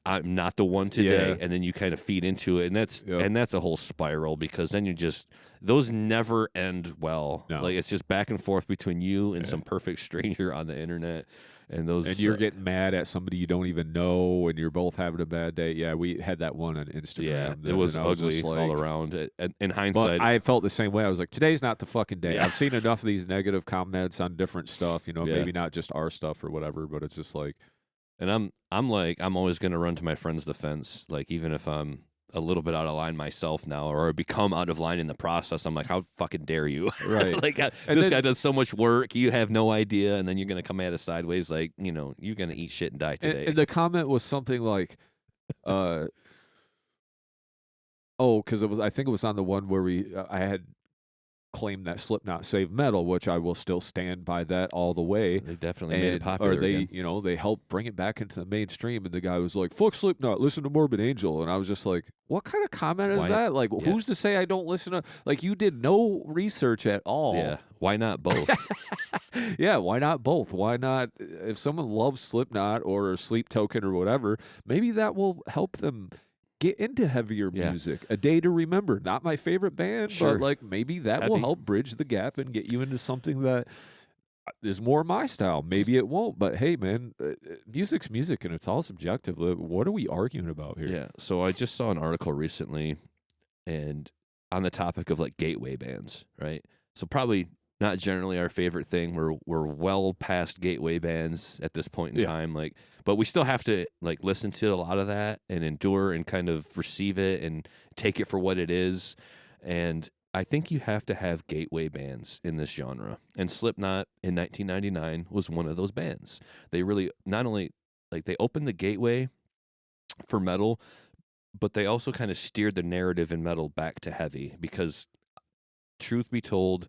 Speaker 2: I'm not the one today, and then you kind of feed into it, and that's a whole spiral, because then you just, those never end well.
Speaker 1: No.
Speaker 2: Like, it's just back and forth between you and some perfect stranger on the internet, and
Speaker 1: you're getting mad at somebody you don't even know, and you're both having a bad day. Yeah, we had that one on Instagram.
Speaker 2: Yeah, it was ugly all around. In hindsight,
Speaker 1: I felt the same way. I was like, today's not the fucking day. I've seen enough of these negative comments on different stuff. Maybe not just our stuff or whatever, but it's just like.
Speaker 2: And I'm always going to run to my friend's defense, like, even if I'm a little bit out of line myself now, or become out of line in the process. I'm like, how fucking dare you?
Speaker 1: Right.
Speaker 2: Like, this guy does so much work. You have no idea. And then you're going to come at us sideways. Like, you're going to eat shit and die today.
Speaker 1: And the comment was something like, because I think it was on the one where I had claimed that Slipknot saved metal, which I will still stand by that all the way.
Speaker 2: They definitely made it popular.
Speaker 1: Or they,
Speaker 2: again.
Speaker 1: They helped bring it back into the mainstream. And the guy was like, "Fuck Slipknot, listen to Morbid Angel." And I was just like, "What kind of comment is that? Like, who's to say I don't listen to? Like, you did no research at all.
Speaker 2: Yeah, why not both?
Speaker 1: Yeah, why not both? Why not? If someone loves Slipknot or Sleep Token or whatever, maybe that will help them get into heavier music. A Day to Remember, not my favorite band, but like maybe that will help bridge the gap and get you into something that is more my style. Maybe it won't, but hey, man, music's music and it's all subjective. What are we arguing about here?
Speaker 2: Yeah. So I just saw an article recently, and on the topic of like gateway bands, right? So probably not generally our favorite thing. We're well past gateway bands at this point in time, like, but we still have to like listen to a lot of that and endure and kind of receive it and take it for what it is. And I think you have to have gateway bands in this genre. And Slipknot in 1999 was one of those bands. They really not only like they opened the gateway for metal, but they also kind of steered the narrative in metal back to heavy, because truth be told,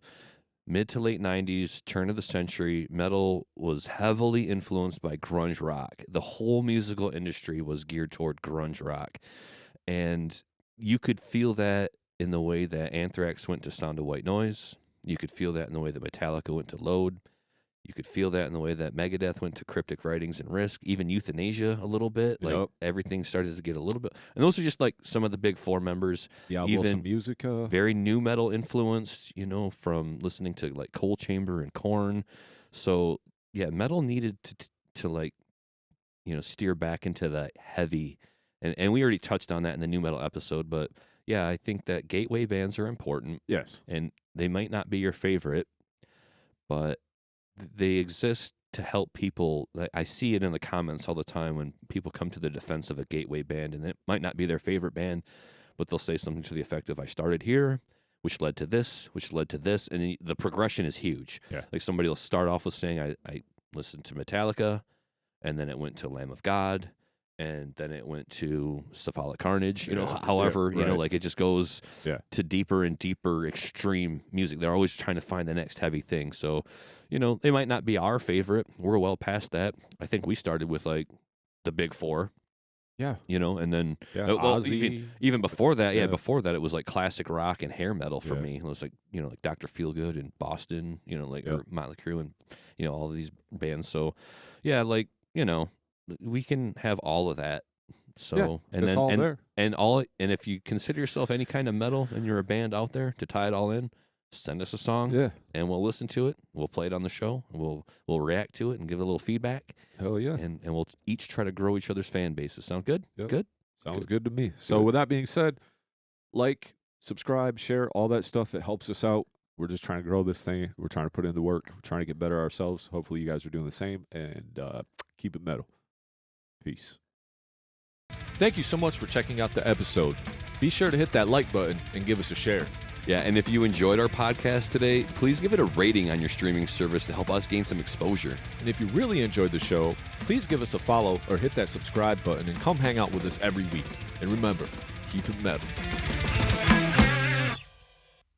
Speaker 2: mid to late 90s, turn of the century, metal was heavily influenced by grunge rock. The whole musical industry was geared toward grunge rock. And you could feel that in the way that Anthrax went to Sound of White Noise. You could feel that in the way that Metallica went to Load. You could feel that in the way that Megadeth went to cryptic writings and Risk, even Euthanasia a little bit. Like everything started to get a little bit, and those are just like some of the big four members.
Speaker 1: Yeah,
Speaker 2: even
Speaker 1: Musica,
Speaker 2: very new metal influenced. From listening to like Coal Chamber and Korn. So yeah, metal needed to like steer back into the heavy, and we already touched on that in the new metal episode. But yeah, I think that gateway bands are important.
Speaker 1: Yes,
Speaker 2: and they might not be your favorite, but they exist to help people. I see it in the comments all the time when people come to the defense of a gateway band, and it might not be their favorite band, but they'll say something to the effect of, I started here, which led to this, which led to this, and the progression is huge.
Speaker 1: Yeah.
Speaker 2: Like somebody will start off with saying, I listened to Metallica, and then it went to Lamb of God, and then it went to Cephalic Carnage, however, like it just goes to deeper and deeper extreme music. They're always trying to find the next heavy thing. So, they might not be our favorite. We're well past that. I think we started with like the big four.
Speaker 1: Yeah.
Speaker 2: And then even before that, before that it was like classic rock and hair metal for me. It was like, like Dr. Feelgood and Boston, or Motley Crue and, all of these bands. So, yeah, like, we can have all of that. So and
Speaker 1: it's
Speaker 2: then
Speaker 1: all
Speaker 2: and,
Speaker 1: there.
Speaker 2: and if you consider yourself any kind of metal and you're a band out there, to tie it all in, send us a song and we'll listen to it. We'll play it on the show. We'll react to it and give it a little feedback.
Speaker 1: Hell yeah.
Speaker 2: And we'll each try to grow each other's fan bases. Sound good?
Speaker 1: Yep.
Speaker 2: Good?
Speaker 1: Sounds good to me. So with that being said, like, subscribe, share, all that stuff. It helps us out. We're just trying to grow this thing. We're trying to put in the work. We're trying to get better ourselves. Hopefully you guys are doing the same, and keep it metal. Peace. Thank you so much for checking out the episode. Be sure to hit that like button and give us a share.
Speaker 2: Yeah, and if you enjoyed our podcast today, please give it a rating on your streaming service to help us gain some exposure.
Speaker 1: And if you really enjoyed the show, please give us a follow or hit that subscribe button and come hang out with us every week. And remember, keep it metal.